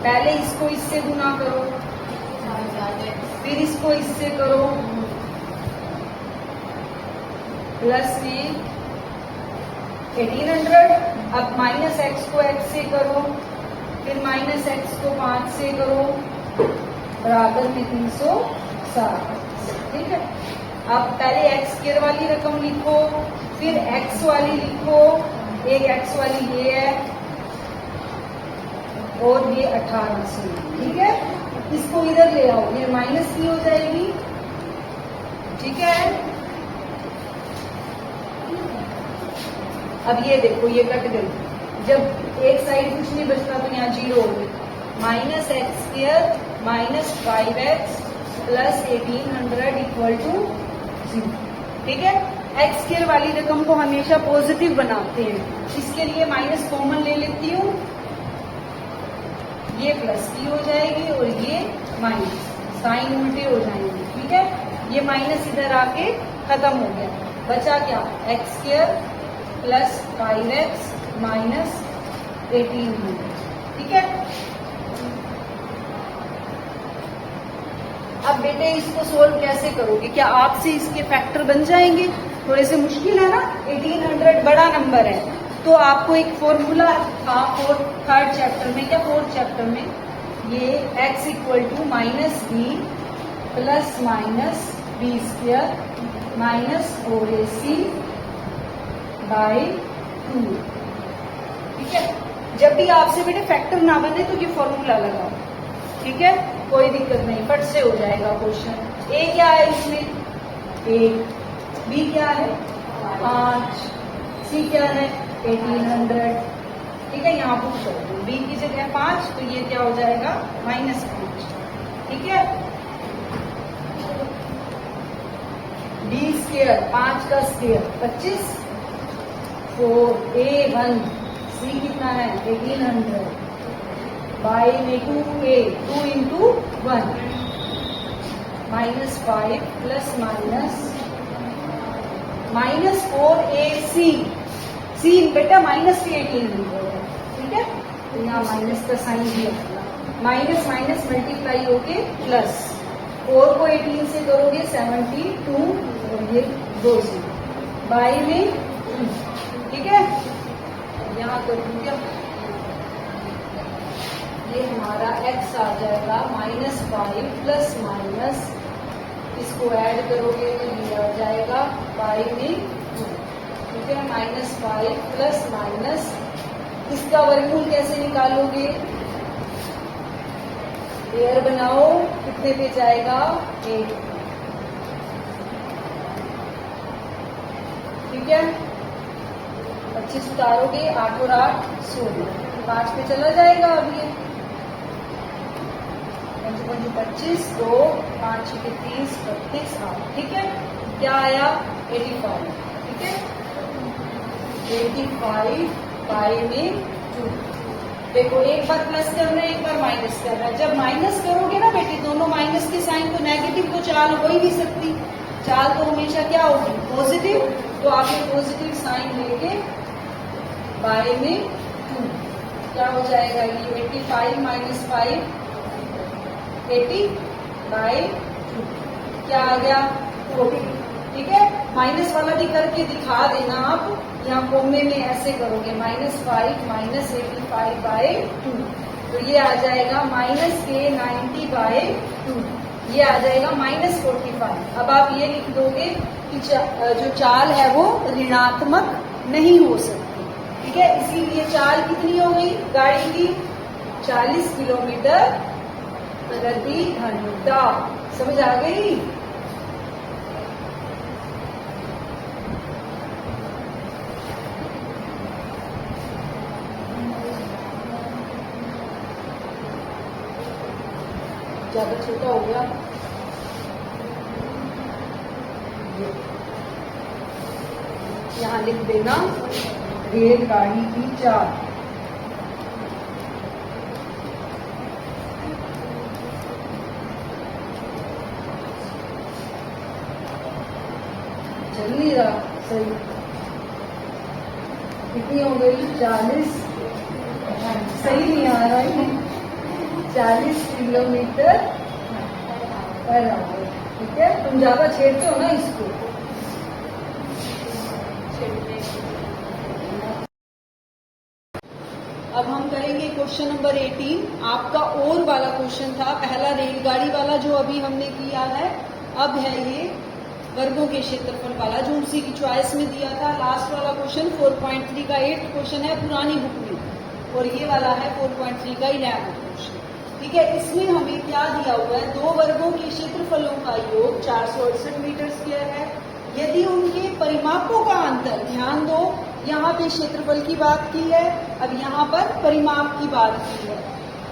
पहले इसको इससे गुना करो, फिर इसको इससे करो, प्लस में 1800। अब माइनस एक्स को एक्स से करो, फिर माइनस एक्स को 5 से करो, बराबर में 360। ठीक है, अब पहले एक्स स्क्वायर वाली रकम लिखो, फिर एक्स वाली लिखो, एक एक्स वाली ये है और ये 1800। ठीक है, इसको इधर ले आओ, ये माइनस की हो जाएगी। ठीक है, अब ये देखो ये कट गई, जब एक साइड कुछ नहीं बचता तो यहाँ 0 हो गई। Minus x square minus 5x plus 1800 equal to 0। ठीक है, एक्स स्क्वायर वाली रकम को हमेशा पॉजिटिव बनाते हैं, इसके लिए माइनस कॉमन ले लेती हूँ, ये प्लस की हो जाएगी और ये माइनस, साइन उल्टे हो जाएंगे। ठीक है, ये माइनस इधर आके खत्म हो गया, बचा क्या, x square plus 5x minus 1800। ठीक है, अब बेटे इसको सोल्व कैसे करोगे, क्या आपसे इसके फैक्टर बन जाएंगे, थोड़े से मुश्किल है ना, 1800 बड़ा नंबर है, तो आपको एक फॉर्मूला था 3rd चैप्टर में या 4th चैप्टर में, ये x equal to minus b plus minus b square minus 4ac by 2। ठीक है, जब भी आपसे बेटे फैक्टर ना बने तो ये फॉर्मूला लगाओ। ठीक है, कोई दिक्कत नहीं, फट से हो जाएगा क्वेश्चन। ए क्या है इसमें, 1, बी क्या है 5, सी क्या है 1800। ठीक है, यहाँ पुट कर दो, बी की जगह 5 तो ये क्या हो जाएगा -5। ठीक है, बी स्क्वायर 5 का स्क्वायर 25, 4a1, सी कितना है 1800 बाई में 2a, 2 into 1 -5 plus minus 4ac, सी बेटा माइनस के 1800 है। ठीक है, तो यहाँ माइनस का साइन भी रखना, माइनस माइनस मल्टीप्लाई होके प्लस, 4 को 18 से करोगे 72 और ये 2 से बाई में। ठीक है, यहाँ कर दूंगा, ये हमारा x आ जाएगा -5 प्लस इसको ऐड करोगे तो ये आ जाएगा बाई में 2। ठीक है, -5 प्लस माइनस, इसका वर्गमूल कैसे निकालोगे? पेयर बनाओ, कितने पे जाएगा? 8। ठीक है, 25 उतारोगे, 8 और 8 16, 5 पे चला जाएगा अब ये। 5 25, 2 5 30 32 8। ठीक है, क्या आया? 85। ठीक है, 85 बाई में 2। देखो, एक बार प्लस करना है, एक बार माइनस करना है। जब माइनस करोगे ना बेटी, दोनों माइनस के साइन, तो नेगेटिव तो चाल हो ही नहीं सकती। चाल तो हमेशा क्या होगी? पॉजिटिव। तो आपने पॉजिटिव साइन लेके बाय में 2, क्या हो जाएगा ये? 85 माइनस 5 80 बाय 2, क्या आ गया? 40। ठीक है, माइनस वाला भी करके दिखा देना आप, यहाँ कोमे में ऐसे करोगे, -5 माइनस 85 बाय 2, तो ये आ जाएगा माइनस के 90 बाय 2, ये आ जाएगा -45। अब आप ये लिख दोगे कि जो चाल है वो ऋणात्मक नहीं हो सकती। ठीक है, इसीलिए चाल कितनी हो गई गाड़ी की? 40 किलोमीटर प्रति घंटा। समझ आ गई? ज्यादा छोटा हो गया, यहाँ लिख देना रेलगाड़ी की चाल। चल नहीं रहा सही। कितनी हो गई? 40। सही नहीं आ रहा है। 40 किलोमीटर पर आवर। ठीक है, तुम ज्यादा छेड़ते हो ना इसको। अब हम करेंगे क्वेश्चन नंबर 18। आपका और वाला क्वेश्चन था, पहला रेलगाड़ी वाला जो अभी हमने किया है, अब है ये वर्गों के क्षेत्रफल वाला जो उसी की चॉइस में दिया था। लास्ट वाला क्वेश्चन 4.3 का 8th क्वेश्चन है पुरानी बुक में, और ये वाला है 4.3 का 11th क्वेश्चन। ठीक है, इसमें हमें क्या दिया हुआ है? दो वर्गों के क्षेत्रफलों का योग 468 मीटर स्क्वायर है। यदि उनके परिमापों का अंतर, ध्यान दो, यहाँ पे क्षेत्रफल की बात की है, अब यहाँ पर परिमाप की बात की है।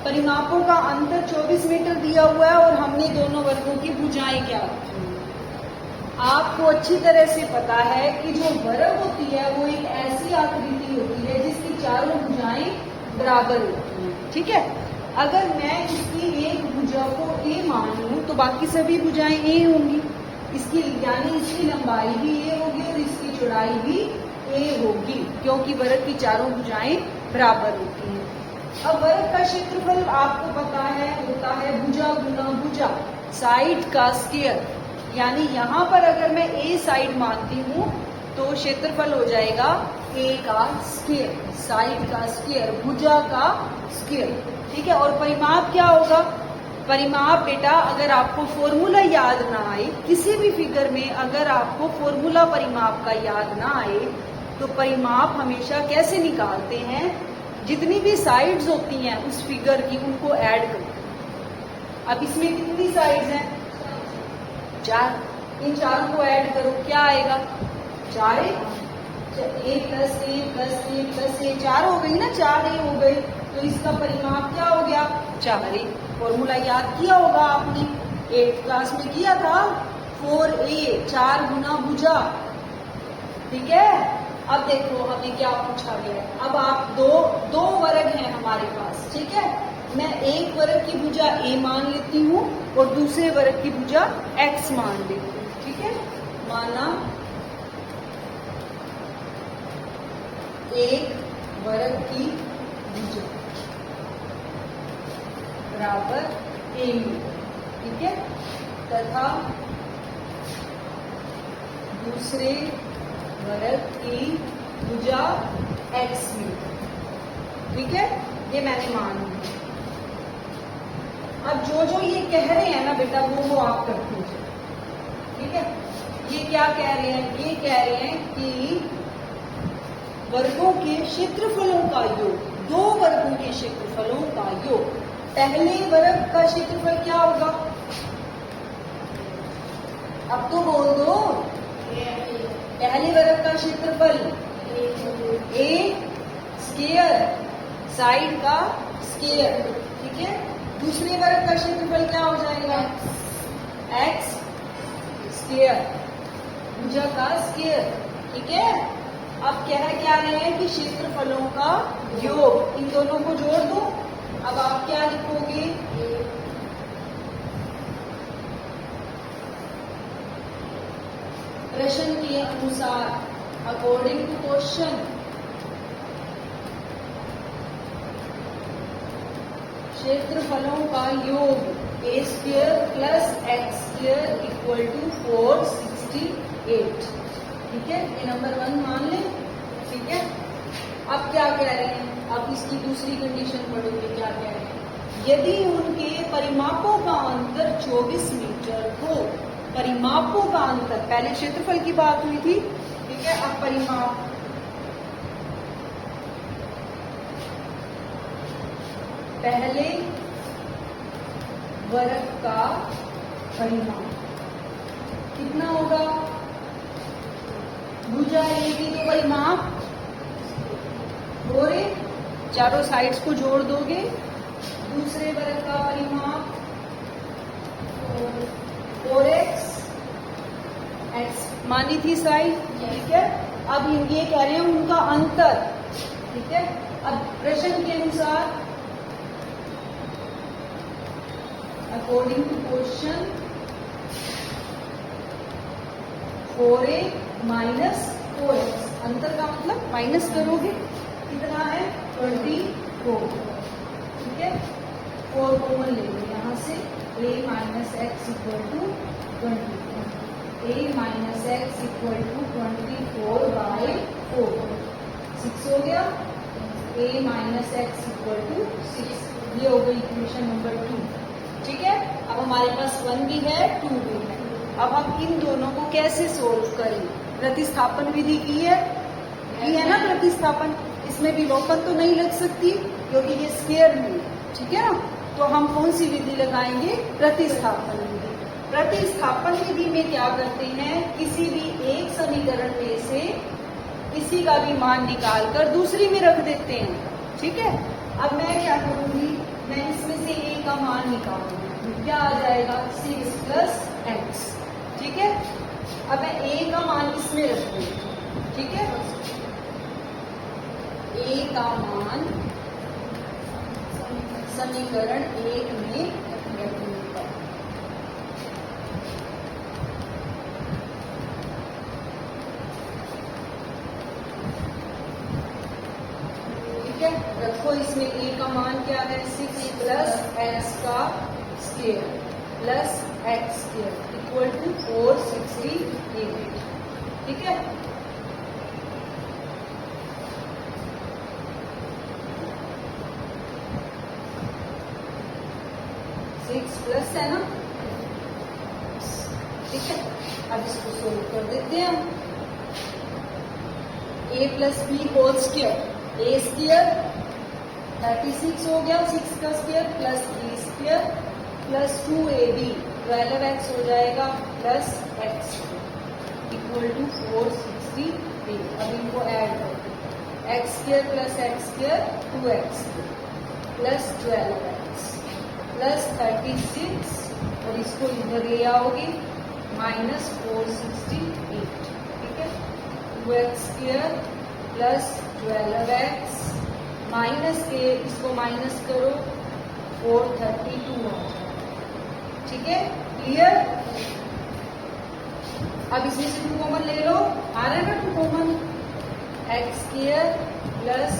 परिमापों का अंतर 24 मीटर दिया हुआ है, और हमने दोनों वर्गों की भुजाएं क्या रखी हैं। आपको अच्छी तरह से पता है कि जो वर्ग होती है वो एक ऐसी आकृति होती है जिसकी चारों भुजाएं बराबर होती हैं। ठीक है, अगर मैं इसकी एक भुजा को ए मान लूं तो बाकी सभी भुजाएं ए होंगी। इसकी यानी इसकी लंबाई भी ए होगी और इसकी चौड़ाई भी ए होगी, क्योंकि वर्ग की चारों भुजाएं बराबर होती हैं। अब वर्ग का क्षेत्रफल आपको पता है होता है भुजा गुना भुजा, साइड का स्क्वायर। यानी यहाँ पर अगर मैं ए साइड मानती हूँ तो क्षेत्रफल हो जाएगा ए का स्क्वायर, साइड का स्क्वायर, भुजा का स्क्वायर। ठीक है, और परिमाप क्या होगा? परिमाप बेटा, अगर आपको फॉर्मूला याद ना आए, किसी भी फिगर में अगर आपको फॉर्मूला परिमाप का याद ना आए, तो परिमाप हमेशा कैसे निकालते हैं? जितनी भी साइड्स होती हैं उस फिगर की, उनको ऐड करो। अब इसमें कितनी साइड्स हैं? 4। इन चारों को ऐड करो, क्या आएगा? 4 ए प्लस ए प्लस ए प्लस ए, 4 हो गई ना, 4 ए हो गई। तो इसका परिमाप क्या हो गया? 4 ए। फॉर्मूला याद किया होगा आपने, 8th क्लास में किया था, 4a, 4 गुना भुजा। ठीक है, अब देखो हमें क्या पूछा गया है। अब आप दो वर्ग हैं हमारे पास। ठीक है, मैं एक वर्ग की भुजा a मान लेती हूँ और दूसरे वर्ग की भुजा x मान लेती हूँ। ठीक है, माना एक वर्ग की भुजा बराबर a। ठीक है, तथा दूसरे वर्ग की भुजा x मीटर। ठीक है, ये मैंने मान लिया। अब जो ये कह रहे हैं ना बेटा, वो आप करते हो। ठीक है, ये क्या कह रहे हैं? ये कह रहे हैं कि वर्गों के क्षेत्रफलों का योग, दो वर्गों के क्षेत्रफलों का योग। पहले वर्ग का क्षेत्रफल क्या होगा? अब तो बोल दो। पहले वर्ग का क्षेत्रफल ए स्क्वायर, साइड का स्क्वायर, ठीक है। दूसरे वर्ग का क्षेत्रफल क्या हो जाएगा? एक्स स्क्वायर, भुजा का स्क्वायर, ठीक है। अब क्या रहे हैं कि क्षेत्रफलों का योग, इन दोनों को जोड़ दो। अब आप क्या लिखोगे? प्रश्न के अनुसार, अकॉर्डिंग टू क्वेश्चन, क्षेत्रफलों का योग a square plus x square equal to 468, ठीक है। ये नंबर 1 मान लें, ठीक है। अब क्या कह रहे हैं? अब इसकी दूसरी कंडीशन पढ़ोगे, क्या कह रहे हैं? यदि उनके परिमापों का अंतर 24 मीटर हो, परिमापों का अंतर, पहले क्षेत्रफल की बात हुई थी, ठीक है। अब परिमाप, पहले वर्ग का परिमाप कितना होगा? भुजा ए की तो परिमाप और चारों साइड्स को जोड़ दोगे। दूसरे वर्ग का परिमाप 4x, x मानी थी साइड, ठीक है। अब ये कह रहे हैं उनका अंतर, ठीक है। अब प्रश्न के अनुसार, according to question, 4a minus 4x, अंतर का मतलब माइनस करोगे, कितना है? 24, ठीक है। 4 कॉमन ले लो यहाँ से, a minus x equal to 20, a minus x equal to 24/4, 6 हो गया। a minus x equal to 6, ये हो गई इक्वेशन नंबर 2, ठीक है। अब हमारे पास 1 भी है, 2 भी है। अब हम इन दोनों को कैसे सोल्व करें? प्रतिस्थापन विधि की है ना प्रतिस्थापन, इसमें विलोपन तो नहीं लग सकती क्योंकि ये स्क्वायर में, ठीक है ना। तो हम कौन सी विधि लगाएंगे? प्रतिस्थापन विधि। प्रतिस्थापन विधि में क्या करते हैं? किसी भी एक समीकरण में से किसी का भी मान निकालकर दूसरी में रख देते हैं, ठीक है। अब मैं क्या करूंगी? मैं इसमें से a का मान निकालूंगी, क्या आ जाएगा? 6 प्लस एक्स, ठीक है। अब मैं a का मान इसमें रख दूंगी, ठीक है। a का मान समीकरण 1 में रखूंगा, ठीक है। रखो, इसमें a का मान क्या है? 6 प्लस एक्स का square plus x square equal to 468, ठीक है। प्लस है ना, ठीक है। अब इसको सोल्व कर देते हैं हम। a plus b whole square, a square 36 हो गया, 6 का square plus b square plus 2ab 12x हो जाएगा प्लस x इक्वल टू 468। अब इनको ऐड कर दो, x square plus x square 2x plus 12x plus 36, और इसको इधर ले आओगे माइनस 468, ठीक है। 2x square plus 12x minus के, इसको माइनस करो 432 आ जाएगा, ठीक है। क्लियर? अब इसमें से 2 कॉमन ले लो, आ रहा है ना 2 common, x square plus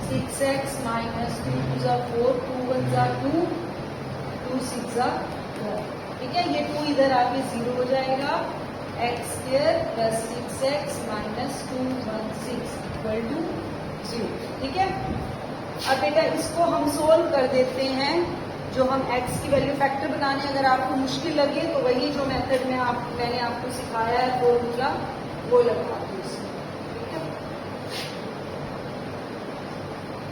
6x minus 2 2 4, 2 1 2, 2 6 4, ठीक है। ये 2 इधर आके 0 हो जाएगा, x square plus 6x minus 216 equal to 0, ठीक है। अब बेटा इसको हम सोल्व कर देते हैं। जो हम x की वैल्यू फैक्टर बनाने, अगर आपको मुश्किल लगे तो वही जो मेथड में मैंने आपको सिखाया है फॉर्मूला, वो लगा दो इसमें, ठीक है।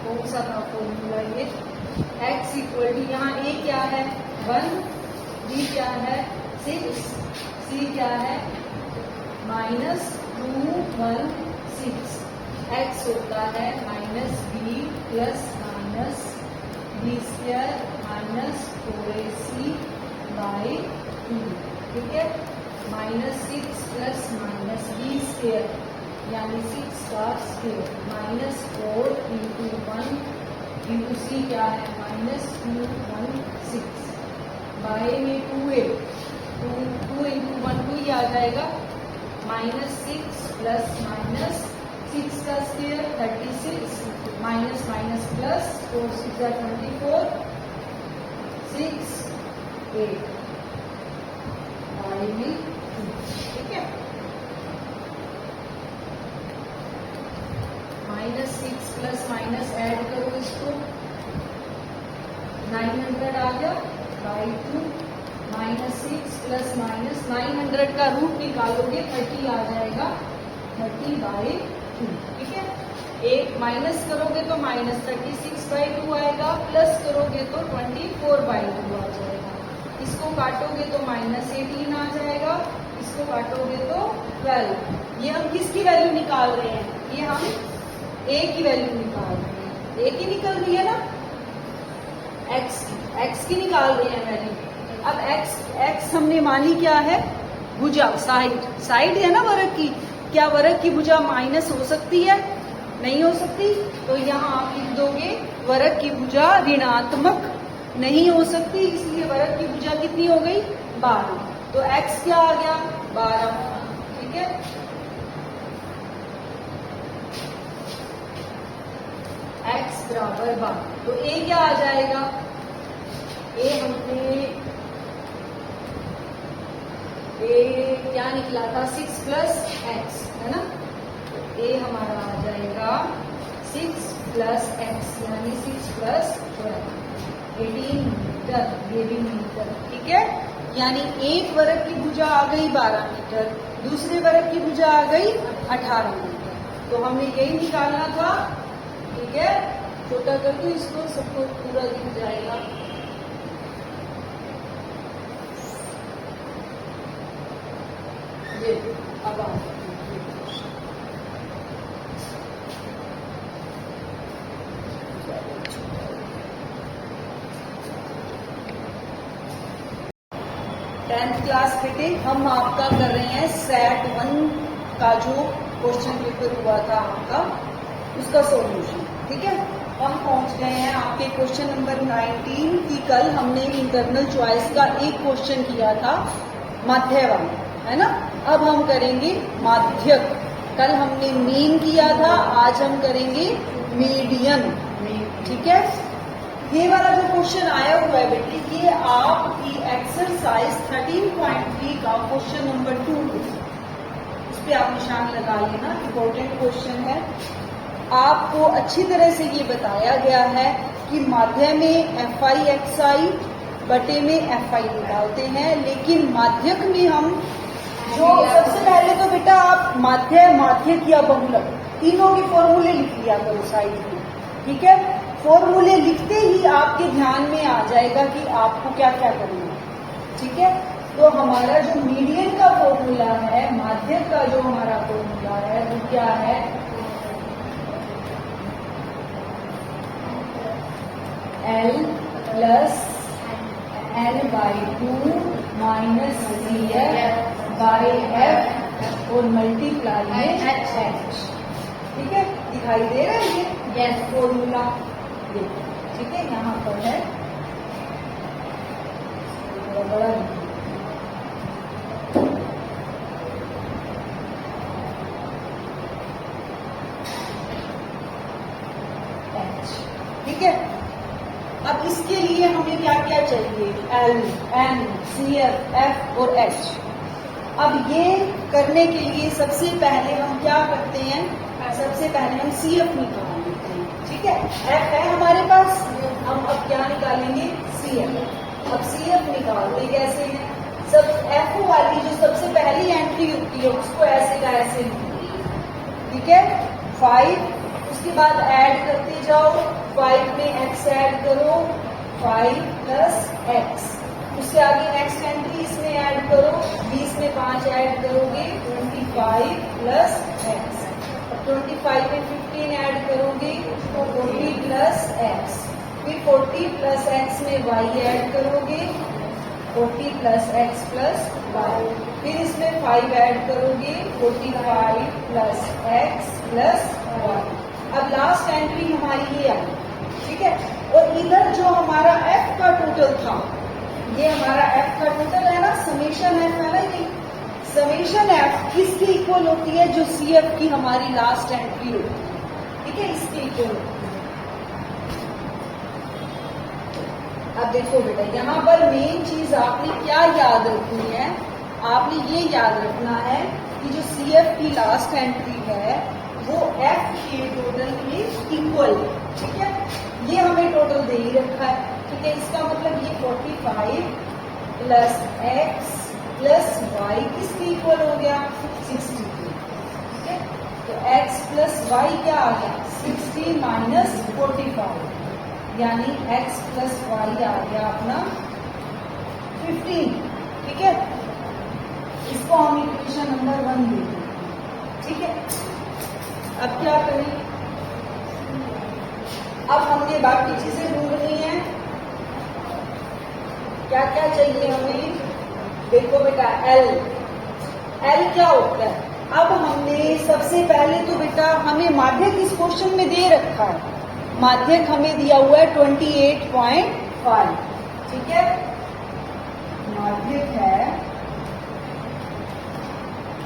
कौन सा था फॉर्मूला ये, x इक्वल टू यहाँ a क्या है 1, b क्या है 6, c क्या है -2 1 6, x होता है -b plus b square -4ac by 2, ठीक है। -6 प्लस b स्क्वायर यानी 6 का स्क्वायर -4 इंटू 1 इंटू सी क्या है -2 1 6 बाई में 2a 2 इंटू 1 2 ही आ जाएगा -6 प्लस 6 का स्क्वायर 36 माइनस प्लस 4 6 24 6 8 बाई में 2, ठीक है। -6 प्लस माइनस ऐड करो इसको 900 आ गया बाई 2 -6 प्लस माइनस 900 का रूट निकालोगे 30 आ जाएगा 30 बाई 2, ठीक है। एक माइनस करोगे तो -36 बाई 2 आएगा, प्लस करोगे तो 24 बाई 2 आ जाएगा। इसको काटोगे तो -18 आ जाएगा, इसको काटोगे तो 12। ये हम किसकी वैल्यू निकाल रहे हैं, ये हम a की वैल्यू निकाल रहे हैं, a की निकल रही है ना, x की निकाल रहे हैं वैल्यू। अब x हमने मानी क्या है भुजा, साइड है ना वर्ग की, क्या वर्ग की भुजा माइनस हो सकती है, नहीं हो सकती, तो यहाँ आप लिख दोगे वर्ग की भुजा ऋणात्मक नहीं हो सकती, इसलिए वर्ग की भुजा कितनी हो गई 12, तो x क्या आ गया 12, ठीक है। x बराबर 12, तो a क्या आ जाएगा, a हमने a क्या निकला था 6 प्लस x है ना, a हमारा आ जाएगा 6 प्लस x यानी 6 प्लस 18 मीटर, ये भी मीटर, ठीक है। यानी एक वर्ग की भुजा आ गई 12 मीटर, दूसरे वर्ग की भुजा आ गई 18 मीटर, तो हमने यही निकालना था, ठीक है। छोटा कर दो इसको, सबको पूरा दिख जाएगा। ये अब आ 10th क्लास बेटे हम आपका कर रहे हैं सेट 1 का जो क्वेश्चन पेपर हुआ था आपका, उसका सॉल्यूशन, ठीक है। हम पहुंच गए हैं आपके क्वेश्चन नंबर 19 की। कल हमने इंटरनल चॉइस का एक क्वेश्चन किया था माध्य वाला, है ना। अब हम करेंगे माध्यक। कल हमने मीन किया था, आज हम करेंगे मीडियन, ठीक है। ये वाला जो क्वेश्चन आया हुआ है बेटे, ये आपकी एक्सरसाइज 13.3 का क्वेश्चन नंबर 2, इस पे आप निशान लगा लेना, इम्पोर्टेंट क्वेश्चन है। आपको अच्छी तरह से ये बताया गया है कि माध्य में FI/XI बटे में FI निकालते हैं, लेकिन माध्यक में हम जो सबसे पहले तो बेटा आप माध्यक या बहुलक तीनों के फॉर्मूले लिख लिया करो साइड में, ठीक है। फॉर्मूले लिखते ही आपके ध्यान में आ जाएगा कि आपको क्या क्या करना है, ठीक है। तो हमारा जो मीडियन का फॉर्मूला है, माध्यक का जो हमारा फॉर्मूला है वो क्या है, L plus L/2 minus CF by F और मल्टीप्लाई में H, ठीक है। दिखाई दे रहा है ये, यस फॉर्मूला, ठीक है। यहाँ पर है बड़ा H, ठीक है। अब इसके लिए हमें क्या क्या चाहिए, L, N, CF, F और H। अब ये करने के लिए सबसे पहले हम क्या करते हैं, सबसे पहले हम CF निकाल लेते हैं, ठीक है। F है हमारे पास, हम अब क्या निकालेंगे CF। अब CF निकालते कैसे हैं, सब F वाली जो सबसे पहली एंट्री होती है उसको ऐसे का ऐसे लिखेंगे, ठीक है। 5, उसके बाद ऐड करते जाओ, 5 में x ऐड करो, 5 प्लस x, उससे आगे नेक्स्ट एंट्री इसमें ऐड करो, 20 में 5 ऐड करोगे, 25 प्लस x, 25 में 15 ऐड करोगे, 40 प्लस x, फिर 40 प्लस x में y ऐड करोगे, 40 प्लस x प्लस y, फिर इसमें 5 ऐड करोगे, 45 प्लस x प्लस y। अब लास्ट एंट्री हमारी ये आई, ठीक है। और इधर जो हमारा f का टोटल था, ये हमारा f का टोटल है ना, समेशन f है ना, ये समेशन f किसके इक्वल होती है, जो CF की हमारी लास्ट एंट्री होती है, ठीक है, इसके इक्वल होती है। अब देखो बेटा, यहाँ पर मेन चीज आपने क्या याद रखनी है, आपने ये याद रखना है कि जो CF की लास्ट एंट्री है वो F के टोटल के इक्वल है, ठीक है। ये हमें टोटल दे ही रखा है, ठीक है। इसका मतलब ये 45 प्लस x प्लस y किसके इक्वल हो गया, 60, ठीक है। तो x प्लस y क्या आ गया, 60 माइनस 45, यानी x प्लस y आ गया अपना 15, ठीक है। इसको हम इक्वेशन नंबर 1 देते हैं, ठीक है। अब क्या करें, अब हमने बाकी चीजें ढूंढनी है, क्या क्या चाहिए हमें, देखो बेटा L क्या होता है। अब हमने सबसे पहले तो बेटा हमें माध्यक इस क्वेश्चन में दे रखा है, माध्यक हमें दिया हुआ है 28.5, ठीक है। माध्यक है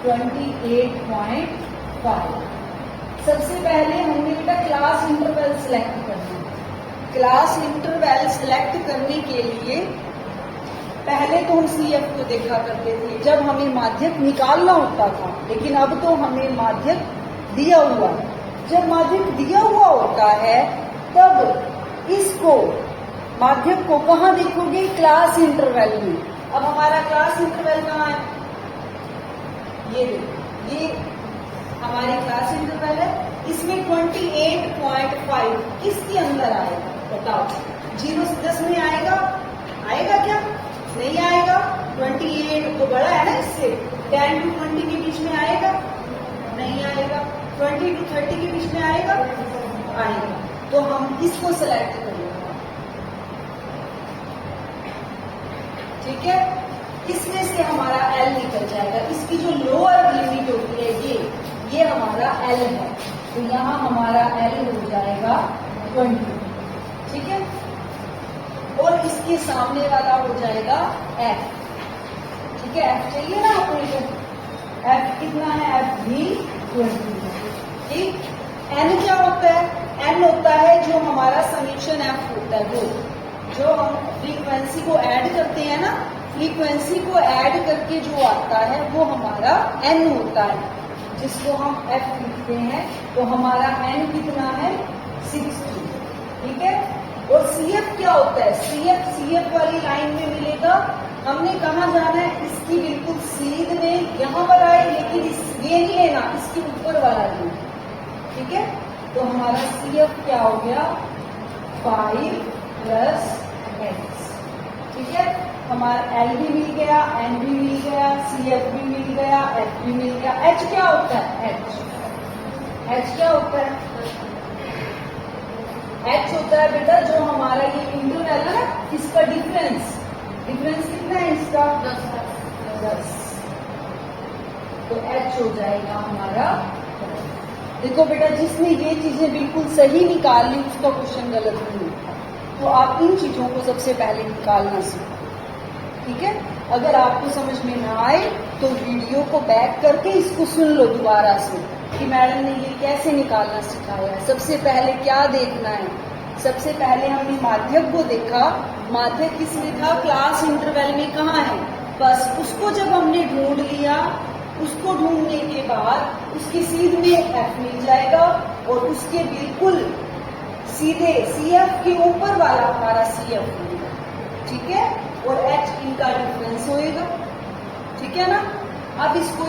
28.5। सबसे पहले हमने बेटा क्लास इंटरवल सिलेक्ट करना है। क्लास इंटरवल सिलेक्ट करने के लिए पहले तो हम CF को देखा करते थे जब हमें माध्यक निकालना होता था, लेकिन अब तो हमें माध्यक दिया हुआ है। जब माध्यक दिया हुआ होता है तब इसको माध्यक को कहाँ देखोगे, क्लास इंटरवल में। अब हमारा क्लास इंटरवल कहाँ है, ये देखो, ये हमारी क्लास इंटरवल है, इसमें 28.5 किसके अंदर आएगा बताओ, 0 से 10 में आएगा, आएगा क्या, नहीं आएगा। 28 तो बड़ा है ना, इससे 10 to 20 के बीच में आएगा, नहीं आएगा। 20 to 30 के बीच में आएगा, आएगा। तो हम इसको सेलेक्ट करेंगे, ठीक है। इसमें से हमारा L निकल जाएगा, इसकी जो लोअर लिमिट होती है ये हमारा L है, तो यहाँ हमारा L हो जाएगा 20, ठीक है। और इसके सामने वाला हो जाएगा F, ठीक है। F चाहिए ना अपने को, F कितना है, F भी 20, ठीक। N क्या होता है, N होता है जो हमारा समेशन F होता है, वो जो हम फ्रीक्वेंसी को ऐड करते हैं ना, फ्रीक्वेंसी को ऐड करके जो आता है वो हमारा N होता है, जिसको हम F लिखते हैं। तो हमारा N कितना है, 60, ठीक है। और CF क्या होता है, CF वाली लाइन में मिलेगा। हमने कहाँ जाना है, इसकी बिल्कुल सीधे यहाँ पर आए, लेकिन ये नहीं लेना, इसके ऊपर वाला लेना, ठीक है। तो हमारा CF क्या हो गया, 5 प्लस x, ठीक है। हमारा L भी मिल गया, N भी मिल गया, CF भी मिल गया, F भी मिल गया। H क्या होता है, H क्या होता है, H होता है बेटा जो हमारा ये इंटरवल है ना, इसका डिफरेंस कितना है, इसका 10। तो H हो जाएगा हमारा। देखो बेटा, जिसने ये चीजें बिल्कुल सही निकाल ली उसका क्वेश्चन गलत नहीं होता। तो आप इन चीजों को सबसे पहले निकालना सीखो, ठीक है। अगर आपको समझ में ना आए तो वीडियो को बैक करके इसको सुन लो दोबारा से कि मैडम ने ये कैसे निकालना सिखाया है। सबसे पहले क्या देखना है, सबसे पहले हमने माध्यक को देखा, माध्यक किसमें था, क्लास इंटरवल में कहाँ है, बस उसको जब हमने ढूंढ लिया, उसको ढूंढने के बाद उसकी सीध में F मिल जाएगा और उसके बिल्कुल सीधे CF के ऊपर वाला हमारा CF होगा, ठीक है। और H इनका डिफरेंस होएगा, ठीक है ना। अब इसको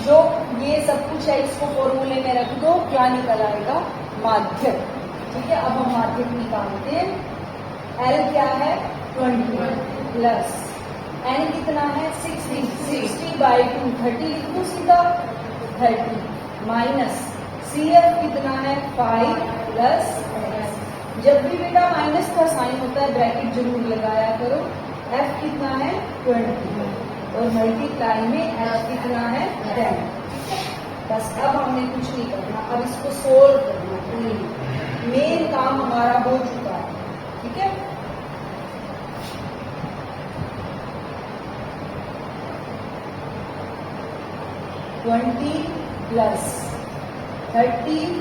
जो ये सब कुछ है इसको फॉर्मूले में रख दो, क्या निकल आएगा, माध्यक। ठीक है, अब हम माध्यक निकालते हैं। L क्या है 20 प्लस N कितना है 60, 60/2 30 लिख दूं सीधा 30 माइनस CF कितना है 5 प्लस जब भी बेटा माइनस का साइन होता है ब्रैकेट जरूर लगाया करो। F कितना है 20 और मल्टीप्लाई में H कितना है 10। बस अब हमने कुछ नहीं करना, अब इसको सोल्व करना। मेन काम हमारा हो चुका है। ठीक है, ट्वेंटी प्लस 30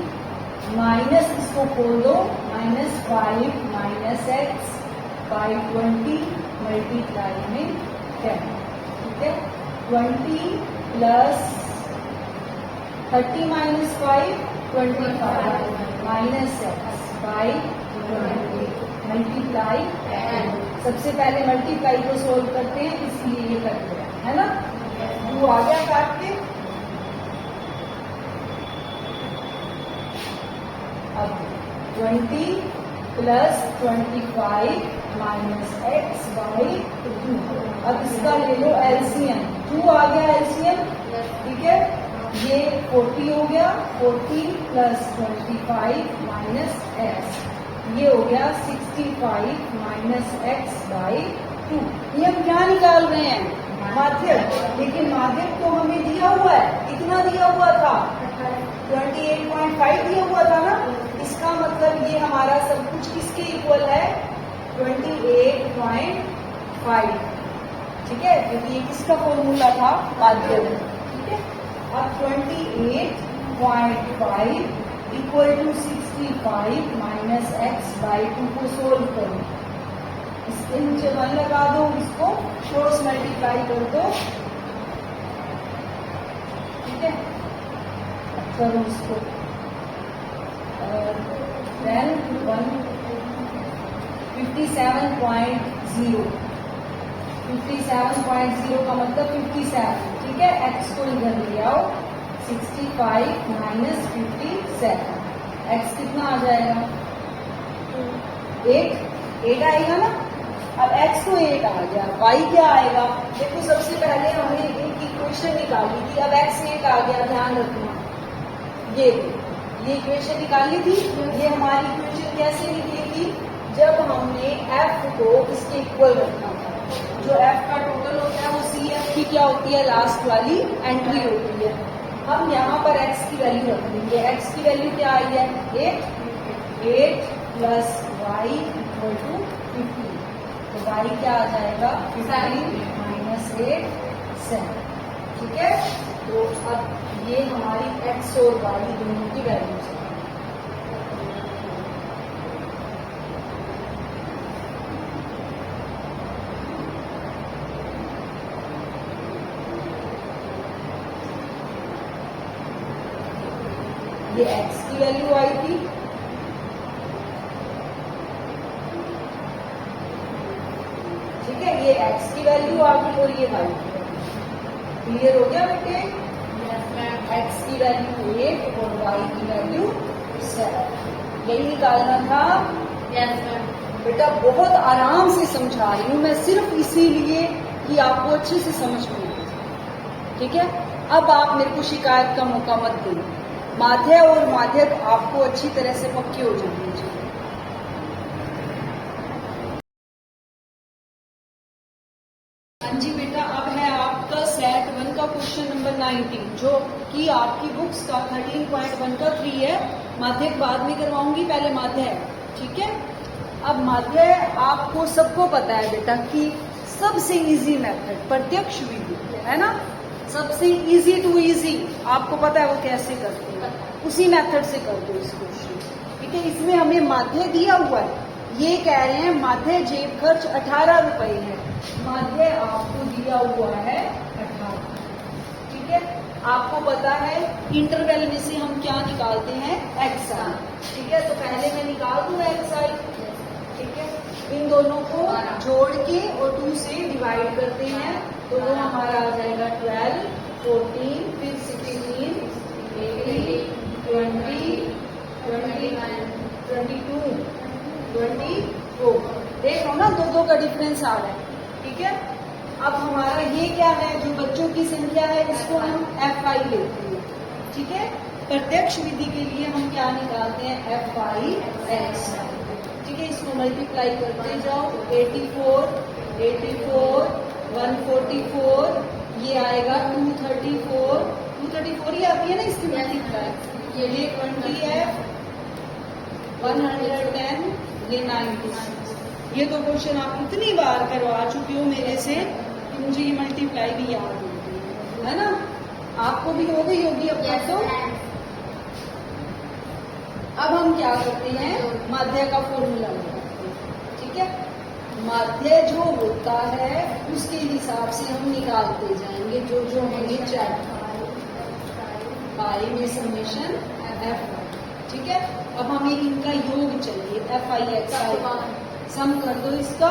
माइनस इसको खोल दो -5 माइनस एक्स बाई 20 मल्टीप्लाई में 10। ठीक है, 20 plus 30 minus 5 25 minus x by 20 multiply 10। सबसे पहले मल्टीप्लाई को सोल्व करते हैं, इसलिए ये करते हैं, है ना। वो आ गया काट के। अब 20 प्लस 25 माइनस एक्स बाई 2। अब इसका ले लो एलसीएम, 2 आ गया एलसीएम। ठीक है, ये 40 हो गया, 40 प्लस 25 माइनस एक्स, ये हो गया 65 माइनस एक्स बाई 2। ये हम क्या निकाल रहे हैं माध्यक, लेकिन माध्यक तो हमें दिया हुआ है, कितना दिया हुआ था 28.5 दिया हुआ था ना। इसका मतलब ये हमारा सब कुछ किसके इक्वल है 28.5। ठीक है, क्योंकि ये किसका फॉर्मूला था माध्यक। ठीक है, अब 28.5 equal to 65 minus x by 2 को सोल्व करो। इसके नीचे 1 लगा दो, इसको क्रॉस मल्टीप्लाई कर दो। ठीक है, करो इसको 10 1 57.0 57.0 का मतलब 57। ठीक है, एक्स को इधर ले आओ 65 माइनस 57, एक्स कितना आ जाएगा 8 आएगा ना। अब x को 8 आ गया, y क्या आएगा देखो। सबसे पहले हमने एक इक्वेशन निकाली थी, अब x 8 आ गया, ध्यान रखना। ये इक्वेशन निकाली थी। ये हमारी इक्वेशन कैसे निकली थी, जब हमने f को इसके इक्वल रखना था। जो f का टोटल होता है वो CF की क्या होती है, लास्ट वाली एंट्री होती है। हम यहाँ पर x की वैल्यू रख देंगे। x की वैल्यू क्या आई है 8 प्लस y इक्वल टू 15। तो y क्या आ जाएगा 15 माइनस 8 7। ठीक है, तो अब ये हमारी x और y दोनों की वैल्यूज है। ये x की वैल्यू आई थी, ठीक है, ये x की वैल्यू आ गई और ये y की वैल्यू। क्लियर हो गया बेटे। x की वैल्यू 8 और y की वैल्यू 7, यही निकालना था। बेटा बहुत आराम से समझा रही हूँ मैं, सिर्फ इसीलिए कि आपको अच्छे से समझ में आए। ठीक है, अब आप मेरे को शिकायत का मौका मत दो। माध्य और माध्यक आपको अच्छी तरह से पक्के हो जाने चाहिए। हाँ जी बेटा, अब है आपका सेट 1 का क्वेश्चन नंबर 19, जो कि आपकी बुक्स का 13.1 का 3 है। माध्यक बाद में करवाऊंगी, पहले माध्य है। ठीक है, अब माध्य आपको सबको पता है बेटा कि सबसे इजी मेथड प्रत्यक्ष विधि है ना। सबसे इजी टू इजी आपको पता है वो कैसे करते हैं, उसी मेथड से कर दो इस क्वेश्चन। ठीक है, इसमें हमें माध्य दिया हुआ है, ये कह रहे हैं माध्य जेब खर्च 18 रुपए है। माध्य आपको दिया हुआ है 18। ठीक है, आपको पता है इंटरवल में से हम क्या निकालते हैं xi। ठीक है, तो पहले मैं निकाल दूं xi। ठीक है, इन दोनों को जोड़ के और 2 से डिवाइड करते हैं, तो वो हमारा आ जाएगा 12, 14, फिर 16, 18, 20, 22, 24। देख लो ना, दो का डिफरेंस आ रहा है। ठीक है, अब हमारा ये क्या है, जो बच्चों की संख्या है इसको हम FI लेते हैं। ठीक है, प्रत्यक्ष विधि के लिए हम क्या निकालते हैं, FI x। ठीक है, इसको मल्टीप्लाई करते जाओ, 84, 144, ये आएगा 234 ही आती है ना इसकी मल्टीप्लाई। ये 20F, 110, ये 96। ये तो क्वेश्चन आप इतनी बार करवा चुके हो मेरे से कि मुझे ये मल्टीप्लाई भी याद होती है ना। आपको भी हो गई होगी अब तक तो। अब हम क्या करते हैं, माध्य का फॉर्मूला लगाते हैं। ठीक है, माध्य जो होता है उसके हिसाब से हम निकालते जाएंगे जो जो हमें चाहिए। पाई में समेशन F। ठीक है, अब हमें इनका योग चाहिए, FI XI। सम कर दो इसका।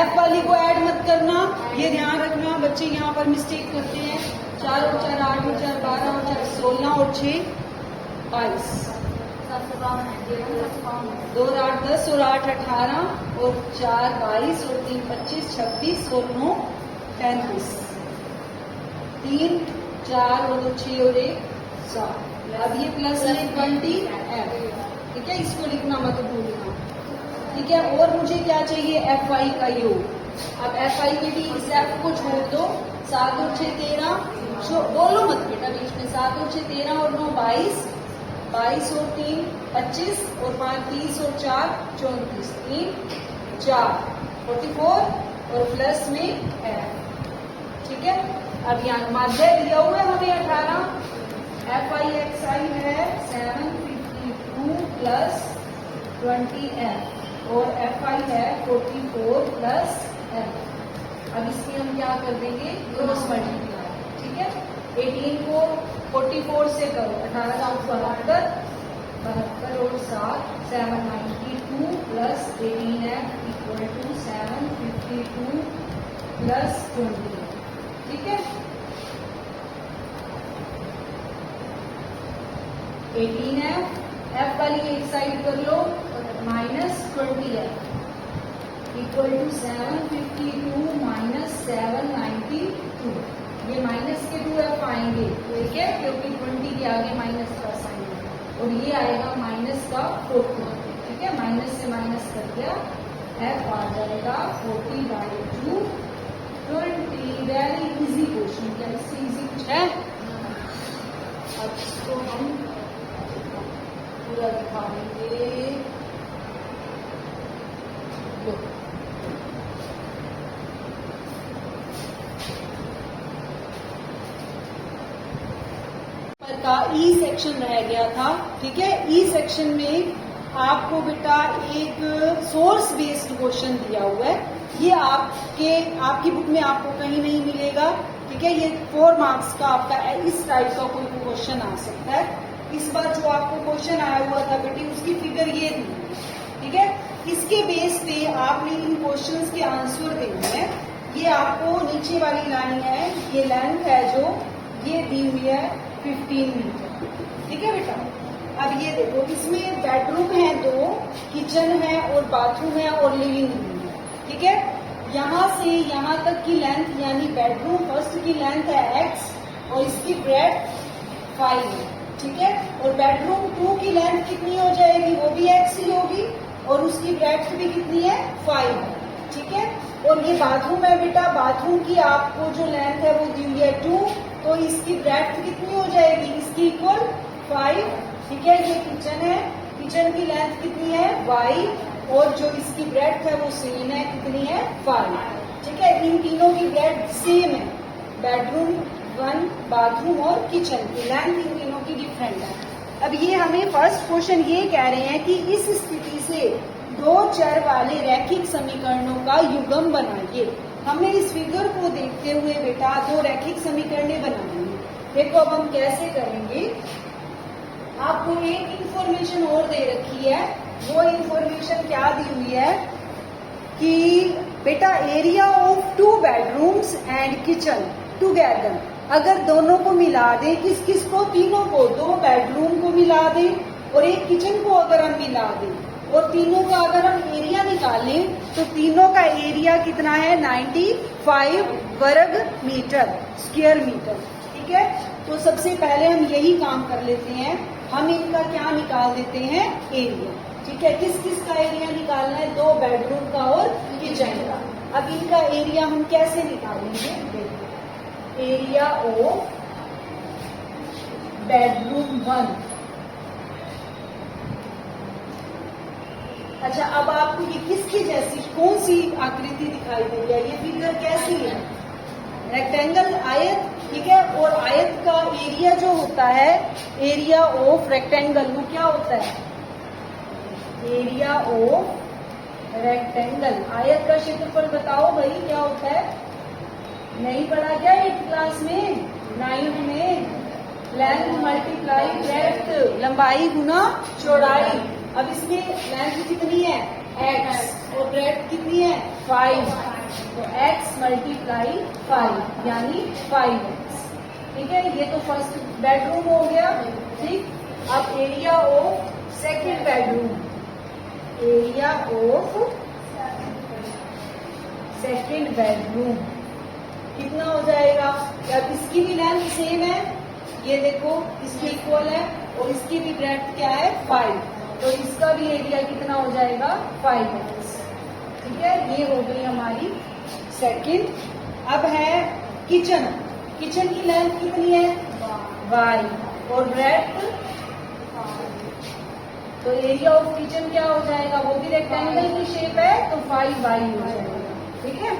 F वाली को ऐड मत करना, ये ध्यान रखना, बच्चे यहाँ पर मिस्टेक करते हैं। 4 और 4 8 और 4 12 और 4 16 और 6 22, 2 और 8 10 और 8 18 और 4 22 और 3 25 26 और 9 35, 3 4 और 2 6 और 1 7। अब ये प्लस में 20 F। ठीक है, इसको लिखना मत भूलना। ठीक है, और मुझे क्या चाहिए, FI का योग। अब FI में भी इस F को छोड़ दो। 7 और 6 13, बोलो मत बेटा बीच में। 7 और 6 13 और 9 22, 22 और 3 25 और 5 30 और 4 34, 3 4 44 और प्लस में F। ठीक है, अब यहाँ माध्य दिया हुआ है हमें 18। FI XI है 752 प्लस 20F और FI है 44 प्लस F। अब इसकी हम क्या कर देंगे, क्रॉस मल्टीप्लाई। ठीक है, 18 को 44 से करो, 18 का 72, 72 और 7 792 plus 18F equal to 752 plus 20। ठीक है, 18F, F वाली एक साइड कर लो, minus 20F equal to 752 minus 792। ये माइनस के 2F आएंगे, ठीक है, क्योंकि 20 के आगे माइनस का साइन है। और ये आएगा माइनस का 40। ठीक है, माइनस से माइनस कर दिया, F आ जाएगा 40/2 20। वेरी इजी क्वेश्चन, क्या इससे इजी कुछ है? अब इसको हम पूरा दिखाएंगे। का ई सेक्शन रह गया था। ठीक है, ई सेक्शन में आपको बेटा एक सोर्स बेस्ड क्वेश्चन दिया हुआ है। ये आपकी बुक में आपको कहीं नहीं मिलेगा। ठीक है, ये 4 मार्क्स का आपका इस टाइप का कोई क्वेश्चन आ सकता है। इस बार जो आपको क्वेश्चन आया हुआ था बेटी, उसकी फिगर ये दी है। ठीक है, इसके बेस पे आपने इन क्वेश्चंस के आंसर देने हैं। ये आपको नीचे वाली लाइन है, ये लेंथ है जो ये दी हुई है 15 मीटर। ठीक है बेटा, अब ये देखो, इसमें बेडरूम है 2, किचन है और बाथरूम है और लिविंग रूम है। ठीक है, यहाँ से यहाँ तक की लेंथ यानी बेडरूम फर्स्ट की लेंथ है x और इसकी ब्रेड्थ 5 है। ठीक है, और बेडरूम 2 की लेंथ कितनी हो जाएगी, वो भी x ही होगी और उसकी ब्रेड्थ भी कितनी है, 5 है। ठीक है, और ये बाथरूम है बेटा, बाथरूम की आपको जो लेंथ है वो दी हुई है 2, तो इसकी ब्रेड्थ कितनी हो जाएगी, इसकी इक्वल 5। ठीक है, ये किचन है, किचन की लेंथ कितनी है, y, और जो इसकी ब्रेड्थ है वो सेम है, कितनी है, 5। ठीक है, इन तीनों की ब्रेड्थ सेम है, बेडरूम 1, बाथरूम और किचन की लेंथ इन तीनों की डिफरेंट है। अब ये हमें फर्स्ट क्वेश्चन ये कह रहे हैं कि इस स्थिति से 2 चर वाले रैखिक समीकरणों का युग्म बनाइए। हमें इस फिगर को देखते हुए बेटा 2 रैखिक समीकरणें बनानी है। देखो अब हम कैसे करेंगे, आपको एक इंफॉर्मेशन और दे रखी है। वो इंफॉर्मेशन क्या दी हुई है कि बेटा area of 2 bedrooms and kitchen together, अगर दोनों को मिला दें, किस किस को, तीनों को, 2 बेडरूम को मिला दें और एक किचन को अगर हम मिला दें और तीनों का अगर हम एरिया निकालें तो तीनों का एरिया कितना है 95 वर्ग मीटर स्क्वायर मीटर। ठीक है, तो सबसे पहले हम यही काम कर लेते हैं, हम इनका क्या निकाल देते हैं एरिया। ठीक है, किस किस का एरिया निकालना है, 2 बेडरूम का और किचन का। अब इनका एरिया हम कैसे निकालेंगे, देखो एरिया ऑफ बेडरूम 1। अच्छा, अब आपको ये किसकी जैसी कौन सी आकृति दिखाई दे रही है, ये फिगर कैसी है, रेक्टेंगल आयत। ठीक है, और आयत का एरिया जो होता है, एरिया ऑफ रेक्टेंगल वो क्या होता है, एरिया ऑफ रेक्टेंगल। आयत का क्षेत्रफल बताओ भाई क्या होता है, नहीं पढ़ा क्या 8th क्लास में, 9th में, लेंथ मल्टीप्लाई ब्रेड्थ, लंबाई गुना चौड़ाई। अब इसमें लेंथ कितनी है x और ब्रेड्थ कितनी है 5, तो x मल्टीप्लाई 5 यानी 5x। ठीक है, ये तो फर्स्ट बेडरूम हो गया। ठीक, अब area of second bedroom, area of second bedroom कितना हो जाएगा, अब इसकी भी लेंथ सेम है, ये देखो इसके इक्वल है, और इसकी भी ब्रेड्थ क्या है 5, तो इसका भी एरिया कितना हो जाएगा 5x। ठीक है, ये हो गई हमारी सेकंड। अब है किचन, किचन की लेंथ कितनी है y और ब्रेड्थ, तो एरिया ऑफ किचन क्या हो जाएगा, वो भी रेक्टेंगल की शेप है तो 5y हो जाएगा। ठीक है,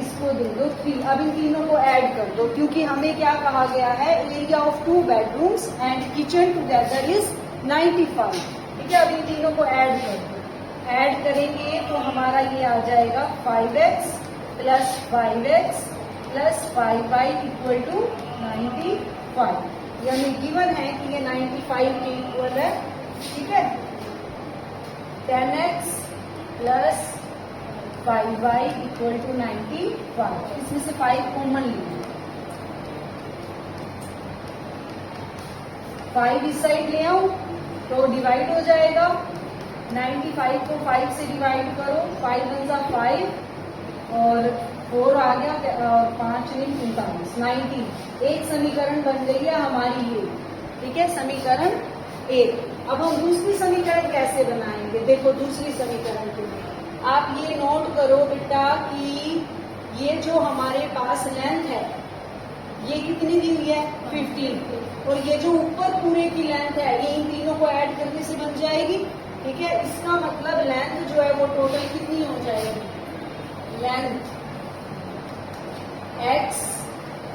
इसको दे दो 3, अब इन तीनों को ऐड कर दो, क्योंकि हमें क्या कहा गया है, area of 2 bedrooms and kitchen together is 95। ठीक है, अब इन तीनों को ऐड कर दो, ऐड करेंगे तो हमारा ये आ जाएगा 5x plus 5x plus 5y equal to 95। ये हमें गिवन है कि ये 95 के इक्वल है। ठीक है, 10x plus 5y equal to 95, इसमें से 5 कॉमन लीजिए, 5 इस साइड ले आऊं तो डिवाइड हो जाएगा, 95 को 5 से डिवाइड करो, 5 × 5 और 4 आ गया, 5 नहीं 45, 90। एक समीकरण बन गई है हमारी ये। ठीक है, समीकरण 1। अब हम दूसरी समीकरण कैसे बनाएंगे, देखो दूसरी समीकरण के लिए आप ये नोट करो बेटा कि ये जो हमारे पास लेंथ है ये कितनी दी हुई है 15, और ये जो ऊपर पूरे की लेंथ है ये इन तीनों को ऐड करने से बन जाएगी। ठीक है, इसका मतलब लेंथ जो है वो टोटल कितनी हो जाएगी, length x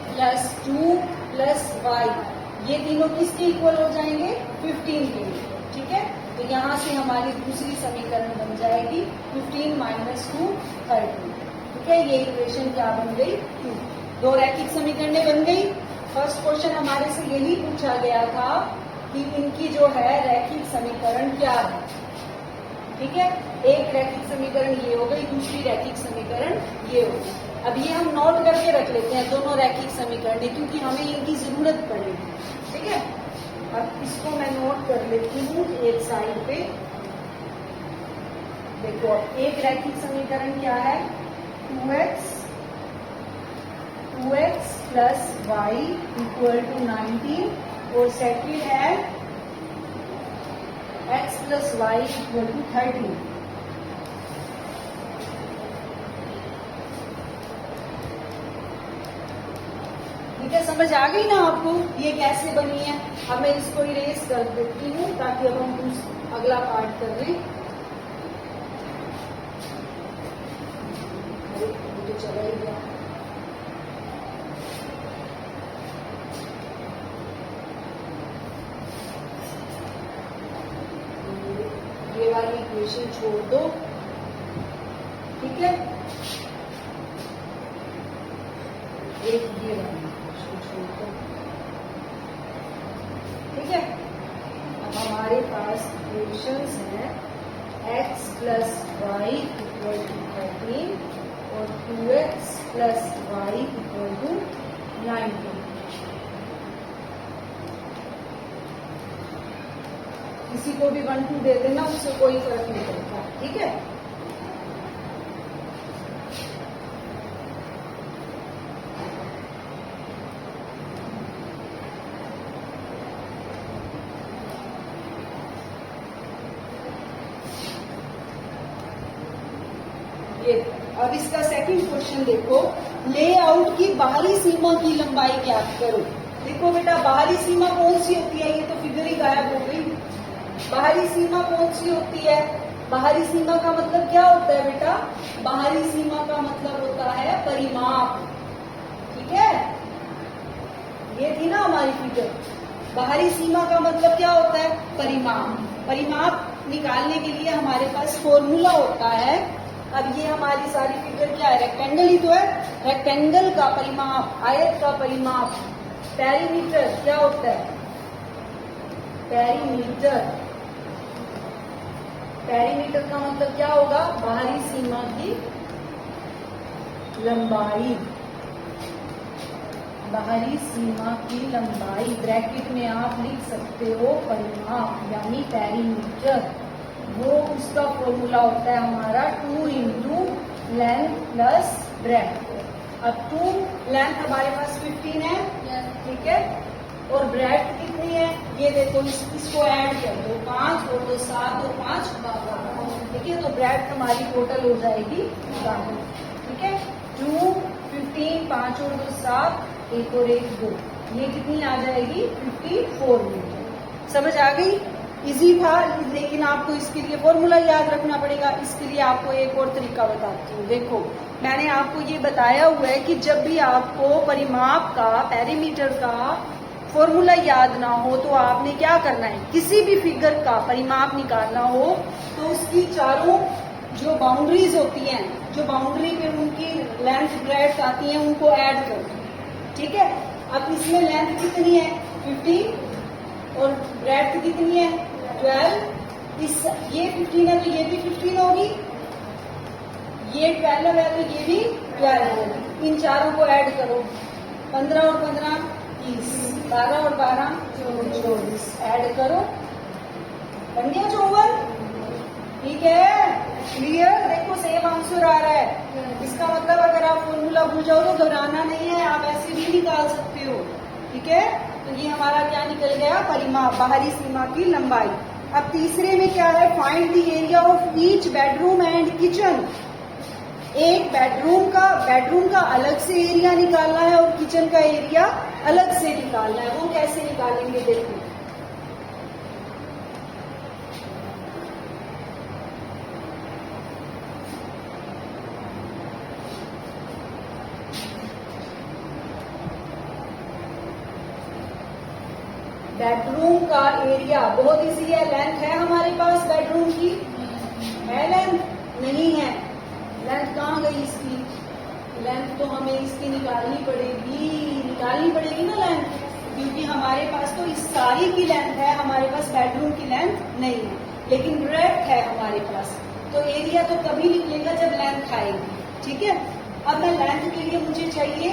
plus 2 plus y, ये तीनों किसके इक्वल हो जाएंगे 15 के लिए। ठीक है, तो यहाँ से हमारी दूसरी समीकरण बन जाएगी 15 - 2 30। ठीक है, ये इक्वेशन क्या बन गई 2, 2 रैखिक समीकरणें बन गई। फर्स्ट क्वेश्चन हमारे से यही पूछा गया था कि इनकी जो है रैखिक समीकरण क्या है। ठीक है, एक रैखिक समीकरण ये हो गई, दूसरी रैखिक समीकरण ये हो गई। अब ये हम नोट करके रख लेते हैं दोनों रैखिक समीकरण, क्योंकि हमें इनकी जरूरत पड़ेगी। ठीक है, अब इसको मैं नोट कर लेती हूँ एक साइड पे। देखो एक रैखिक समीकरण क्या है 2x plus y equal to 19, और सेकंड है x plus y equal to 13। ठीक है, समझ आ गई ना आपको ये कैसे बनी है। अब मैं इसको इरेज कर देती हूँ ताकि अब हम अगला पार्ट कर लें। तो चला ही गया। ये वाली इक्वेशन छोड़ दो। ठीक है, एक ये वाली इक्वेशन छोड़ दो। ठीक है, अब हमारे पास इक्वेशंस हैं x plus y equal to 13 और 2x plus y equal to 19। किसी को भी 1 2 दे देना, उससे कोई फर्क नहीं पड़ता, ठीक है। ये अब इसका सेकंड क्वेश्चन देखो, लेआउट की बाहरी सीमा की लंबाई ज्ञात करो। देखो बेटा, बाहरी सीमा कौन सी होती है, ये तो फिगर ही गायब हो गई। बाहरी सीमा कौन सी होती है? बाहरी सीमा का मतलब क्या होता है बेटा? बाहरी सीमा का मतलब होता है परिमाप, ठीक है। ये थी ना हमारी फिगर। बाहरी सीमा का मतलब क्या होता है? परिमाप। परिमाप निकालने के लिए हमारे पास फॉर्मूला होता है। अब ये हमारी सारी फिगर क्या है? रेक्टेंगल ही तो है। रेक्टेंगल का परिमाप, आयत का परिमाप, पेरीमीटर क्या होता है? पेरीमीटर। पेरीमीटर का मतलब क्या होगा? बाहरी सीमा की लंबाई। बाहरी सीमा की लंबाई, ब्रैकेट में आप लिख सकते हो परिमाप यानी पेरीमीटर। वो उसका फॉर्मूला होता है हमारा 2 इंटू लेंथ प्लस ब्रेथ। अब 2 लेंथ हमारे पास 15 है, ठीक है, और ब्रेथ कितनी है? ये देखो, इसको ऐड कर दो, 5 और 2 7 और 5 12, ठीक है। तो ब्रेथ हमारी टोटल हो जाएगी 12, ठीक है। 2 15 5 और 2 7, 1 और 1 2, ये कितनी आ जाएगी? 54 मीटर। समझ आ गई? इजी था, लेकिन आपको इसके लिए फॉर्मूला याद रखना पड़ेगा। इसके लिए आपको एक और तरीका बताती हूँ। देखो, मैंने आपको ये बताया हुआ है कि जब भी आपको परिमाप का, पेरीमीटर का फॉर्मूला याद ना हो तो आपने क्या करना है? किसी भी फिगर का परिमाप निकालना हो तो उसकी चारों जो बाउंड्रीज होती हैं, जो बाउंड्री पे उनकी लेंथ ब्रेड्थ आती हैं, उनको ऐड कर दो, ठीक है। अब इसमें लेंथ कितनी है? 15 और ब्रेड्थ कितनी है? 12। ये 15 है तो ये भी 15 होगी, ये 12 है तो ये भी 12 होगी। इन चारों को ऐड करो, 15 और 15 30, 12 और 12 24, ऐड करो, बन गया 54, ठीक है। क्लियर? देखो सेम आंसर आ रहा है। इसका मतलब अगर आप फॉर्मूला भूल जाओ तो घबराना नहीं है, आप ऐसे भी निकाल सकते हो, ठीक है। तो ये हमारा क्या निकल गया? परिमाप, बाहरी सीमा की लंबाई। अब तीसरे में क्या है? Find the area of each bedroom and kitchen. एक बेडरूम का अलग से एरिया निकालना है और किचन का एरिया अलग से निकालना है। वो कैसे निकालेंगे देखो। बेडरूम का एरिया बहुत इजी है। लेंथ है हमारे पास बेडरूम की? है लेंथ? नहीं है। लेंथ कहाँ गई इसकी? लेंथ तो हमें इसकी निकालनी पड़ेगी ना लेंथ, क्योंकि हमारे पास तो इस सारी की लेंथ है, हमारे पास बेडरूम की लेंथ नहीं है, लेकिन ब्रेड्थ है हमारे पास। तो एरिया तो तभी निकलेगा जब लेंथ आएगी, ठीक है। अब मैं लेंथ के लिए मुझे चाहिए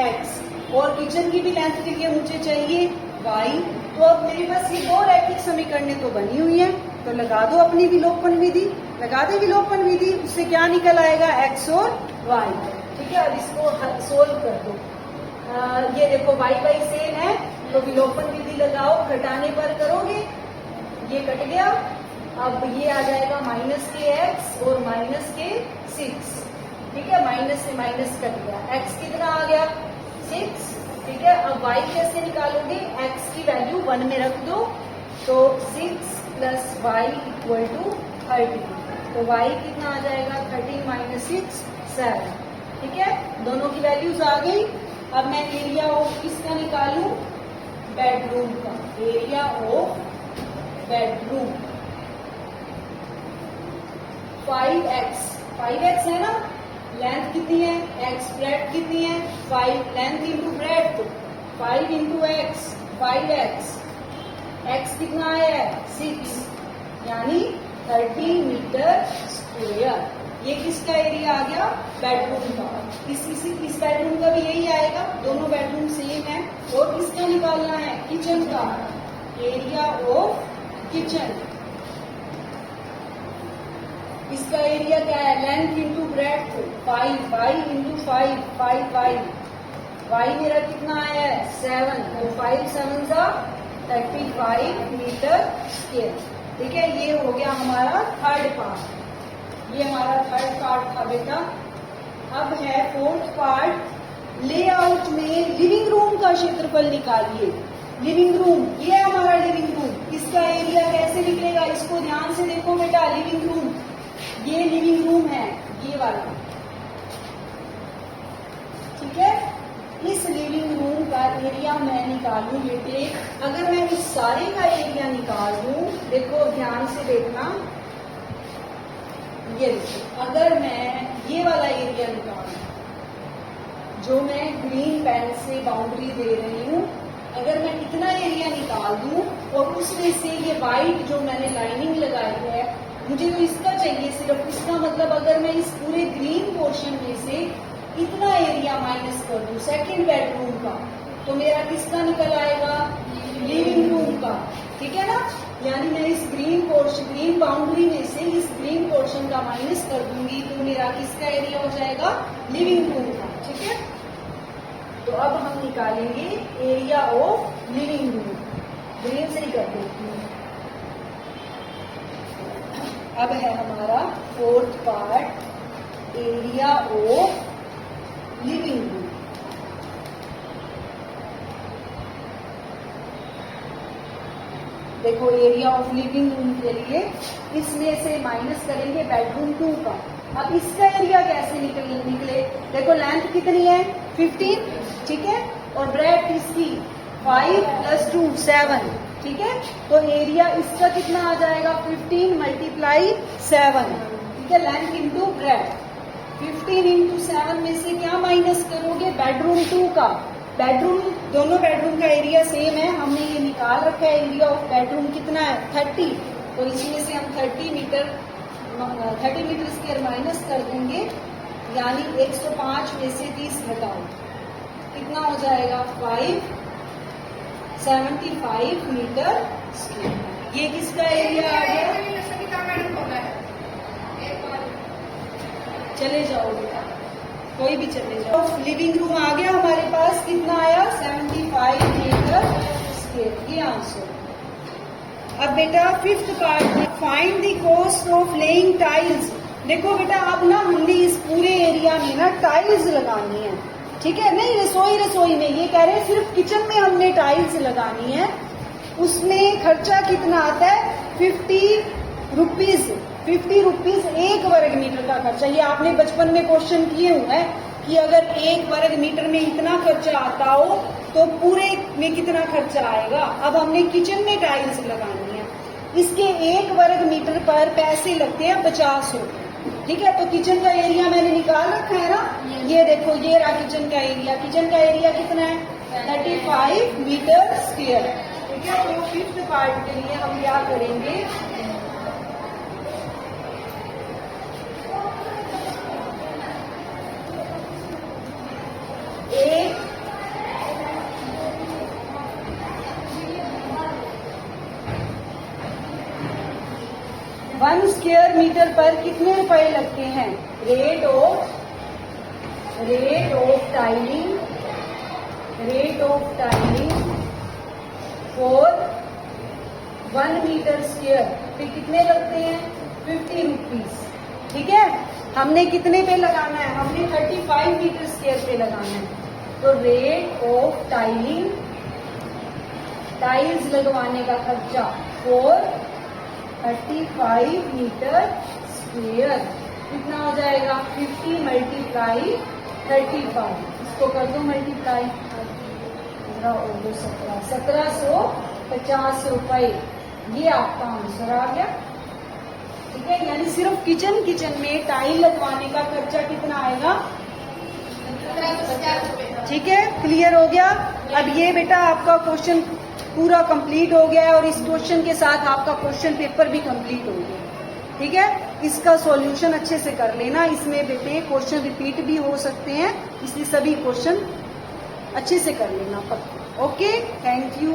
x और किचन की भी लेंथ के लिए मुझे चाहिए y। तो अब मेरे पास ये 2 रैखिक समीकरणें तो बनी हुई हैं, तो लगा दो अपनी विलोपन विधि। लगा दे विलोपन विधि, उससे क्या निकल आएगा? x और y, ठीक है। अब इसको सोल्व कर दो। ये देखो y सेम है तो विलोपन विधि लगाओ, घटाने पर करोगे, ये कट गया। अब ये आ जाएगा -kx और -k6, ठीक है। माइनस से माइनस कट गया, x कितना आ गया? 6, ठीक है। अब y कैसे निकालोगे? x की वैल्यू 1 में रख दो, तो 6 + y = 30। तो y कितना आ जाएगा? 13 - 6 7, ठीक है। दोनों की वैल्यूज आ गई। अब मैं एरिया ऑफ किसका निकालूं? बेडरूम का। एरिया ऑफ बेडरूम 5x है ना। लेंथ कितनी है? x। ब्रेड्थ कितनी है? 5। Length into breadth 5 into x, 5x। x कितना आया है? 6, यानी 30 मीटर स्क्वायर। ये किसका एरिया आ गया? बेडरूम का। इस बेडरूम का भी यही आएगा, दोनों बेडरूम सेम है। और किसका निकालना है? किचन का। Area of kitchen. इसका एरिया क्या है? Length into breadth 5, 5 into 5, 5 y मेरा कितना आया है? 7, तो 5 7 35 मीटर स्क्वायर। ठीक है, ये हो गया हमारा थर्ड पार्ट। ये हमारा थर्ड पार्ट था बेटा। अब है फोर्थ पार्ट। लेआउट में लिविंग रूम का क्षेत्रफल निकालिए। लिविंग रूम, ये है हमारा लिविंग रूम। इसका एरिया कैसे निकलेगा? इसको ध्यान से देखो बेटा। लिविंग रूम, ये लिविंग रूम है, ये वाला। ठीक है, इस लिविंग रूम का एरिया मैं निकालूं बेटे। अगर मैं इस सारे का एरिया निकाल दूं, देखो ध्यान से देखना, ये देखो, अगर मैं ये वाला एरिया निकालूं, जो मैं ग्रीन पेन से बाउंड्री दे रही हूं, अगर मैं इतना एरिया निकाल दूं और उसमें से ये वाइट जो मैंने लाइनिंग लगाई है, मुझे तो इसका चाहिए सिर्फ। इसका मतलब अगर मैं इस पूरे ग्रीन पोर्शन में से इतना एरिया माइनस कर दूं सेकंड बेडरूम का, तो मेरा किसका निकल आएगा? लिविंग रूम का। ठीक है ना? यानी मैं इस ग्रीन पोर्शन, ग्रीन बाउंड्री में से इस ग्रीन पोर्शन का माइनस कर दूंगी, तो मेरा किसका एरिया हो जाएगा? लिविंग रूम का। ठीक है, तो अब हम निकालेंगे area of living room. Green से ही कर देती हूँ। अब है हमारा fourth part, area of living room. देखो, एरिया ऑफ लिविंग रूम के लिए इसमें से माइनस करेंगे बेडरूम 2 का। अब इसका एरिया कैसे निकले? देखो, लेंथ कितनी है? 15, ठीक है, और ब्रेड्थ इसकी 5 + 2 7। ठीक है, तो एरिया इसका कितना आ जाएगा? 15 × 7। ठीक है, लेंथ इंटू ब्रेड्थ। 15 × 7 में से क्या माइनस करोगे? बेडरूम 2 का। बेडरूम, दोनों बेडरूम का एरिया सेम है, हमने ये निकाल रखा है। एरिया ऑफ बेडरूम कितना है? 30, तो इसमें से हम 30 मीटर स्क्वायर माइनस कर देंगे, यानी 105 में से 30 घटाओ, कितना हो जाएगा? 575 मीटर स्क्वायर। ये किसका एरिया आ गया? चले जाओ बेटा, कोई भी चले जाओ। लिविंग रूम आ गया हमारे पास, कितना आया? 75 मीटर स्क्वायर। ये आंसर। अब बेटा fifth part, find the cost of laying tiles. देखो बेटा, अब ना हमने इस पूरे एरिया में ना टाइल्स लगानी है। ठीक है, नहीं रसोई में, ये कह रहे हैं सिर्फ किचन में हमने टाइल्स लगानी है। उसमें खर्चा कितना आता है? 50 रुपीज 1 वर्ग मीटर का खर्चा। ये आपने बचपन में क्वेश्चन किए हुए हैं कि अगर 1 वर्ग मीटर में इतना खर्चा आता हो तो पूरे में कितना खर्चा आएगा। अब हमने किचन में टाइल्स लगानी है, इसके 1 वर्ग मीटर पर पैसे लगते हैं 50 रुपए। ठीक है, तो किचन का एरिया मैंने निकाल रखा है ना, ये देखो, ये रहा किचन का एरिया। किचन का एरिया कितना है? 35 मीटर स्क्वायर। ठीक है, तो फिफ्थ पार्ट के लिए हम क्या करेंगे? एक 1 स्क्वायर मीटर पर कितने रुपए लगते हैं? Rate of tiling for 1 metre square पे कितने लगते हैं? 50 रुपीज। ठीक है, हमने कितने पे लगाना है? हमने 35 मीटर स्क्वायर पे लगाना है। तो रेट ऑफ टाइल्स लगवाने का खर्चा फॉर 35 मीटर स्क्वायर कितना हो जाएगा? 50 × 35, इसको कर दो मल्टीप्लाई, 1750 रुपए। ये आपका आंसर आ गया। ठीक है, यानी सिर्फ किचन में टाइल लगवाने का खर्चा कितना आएगा? ठीक है, क्लियर हो गया। अब ये बेटा आपका क्वेश्चन पूरा कंप्लीट हो गया है और इस क्वेश्चन के साथ आपका क्वेश्चन पेपर भी कंप्लीट हो गया। ठीक है, इसका सॉल्यूशन अच्छे से कर लेना। इसमें बेटे क्वेश्चन रिपीट भी हो सकते हैं, इसलिए सभी क्वेश्चन अच्छे से कर लेना पक्का। Okay, thank you.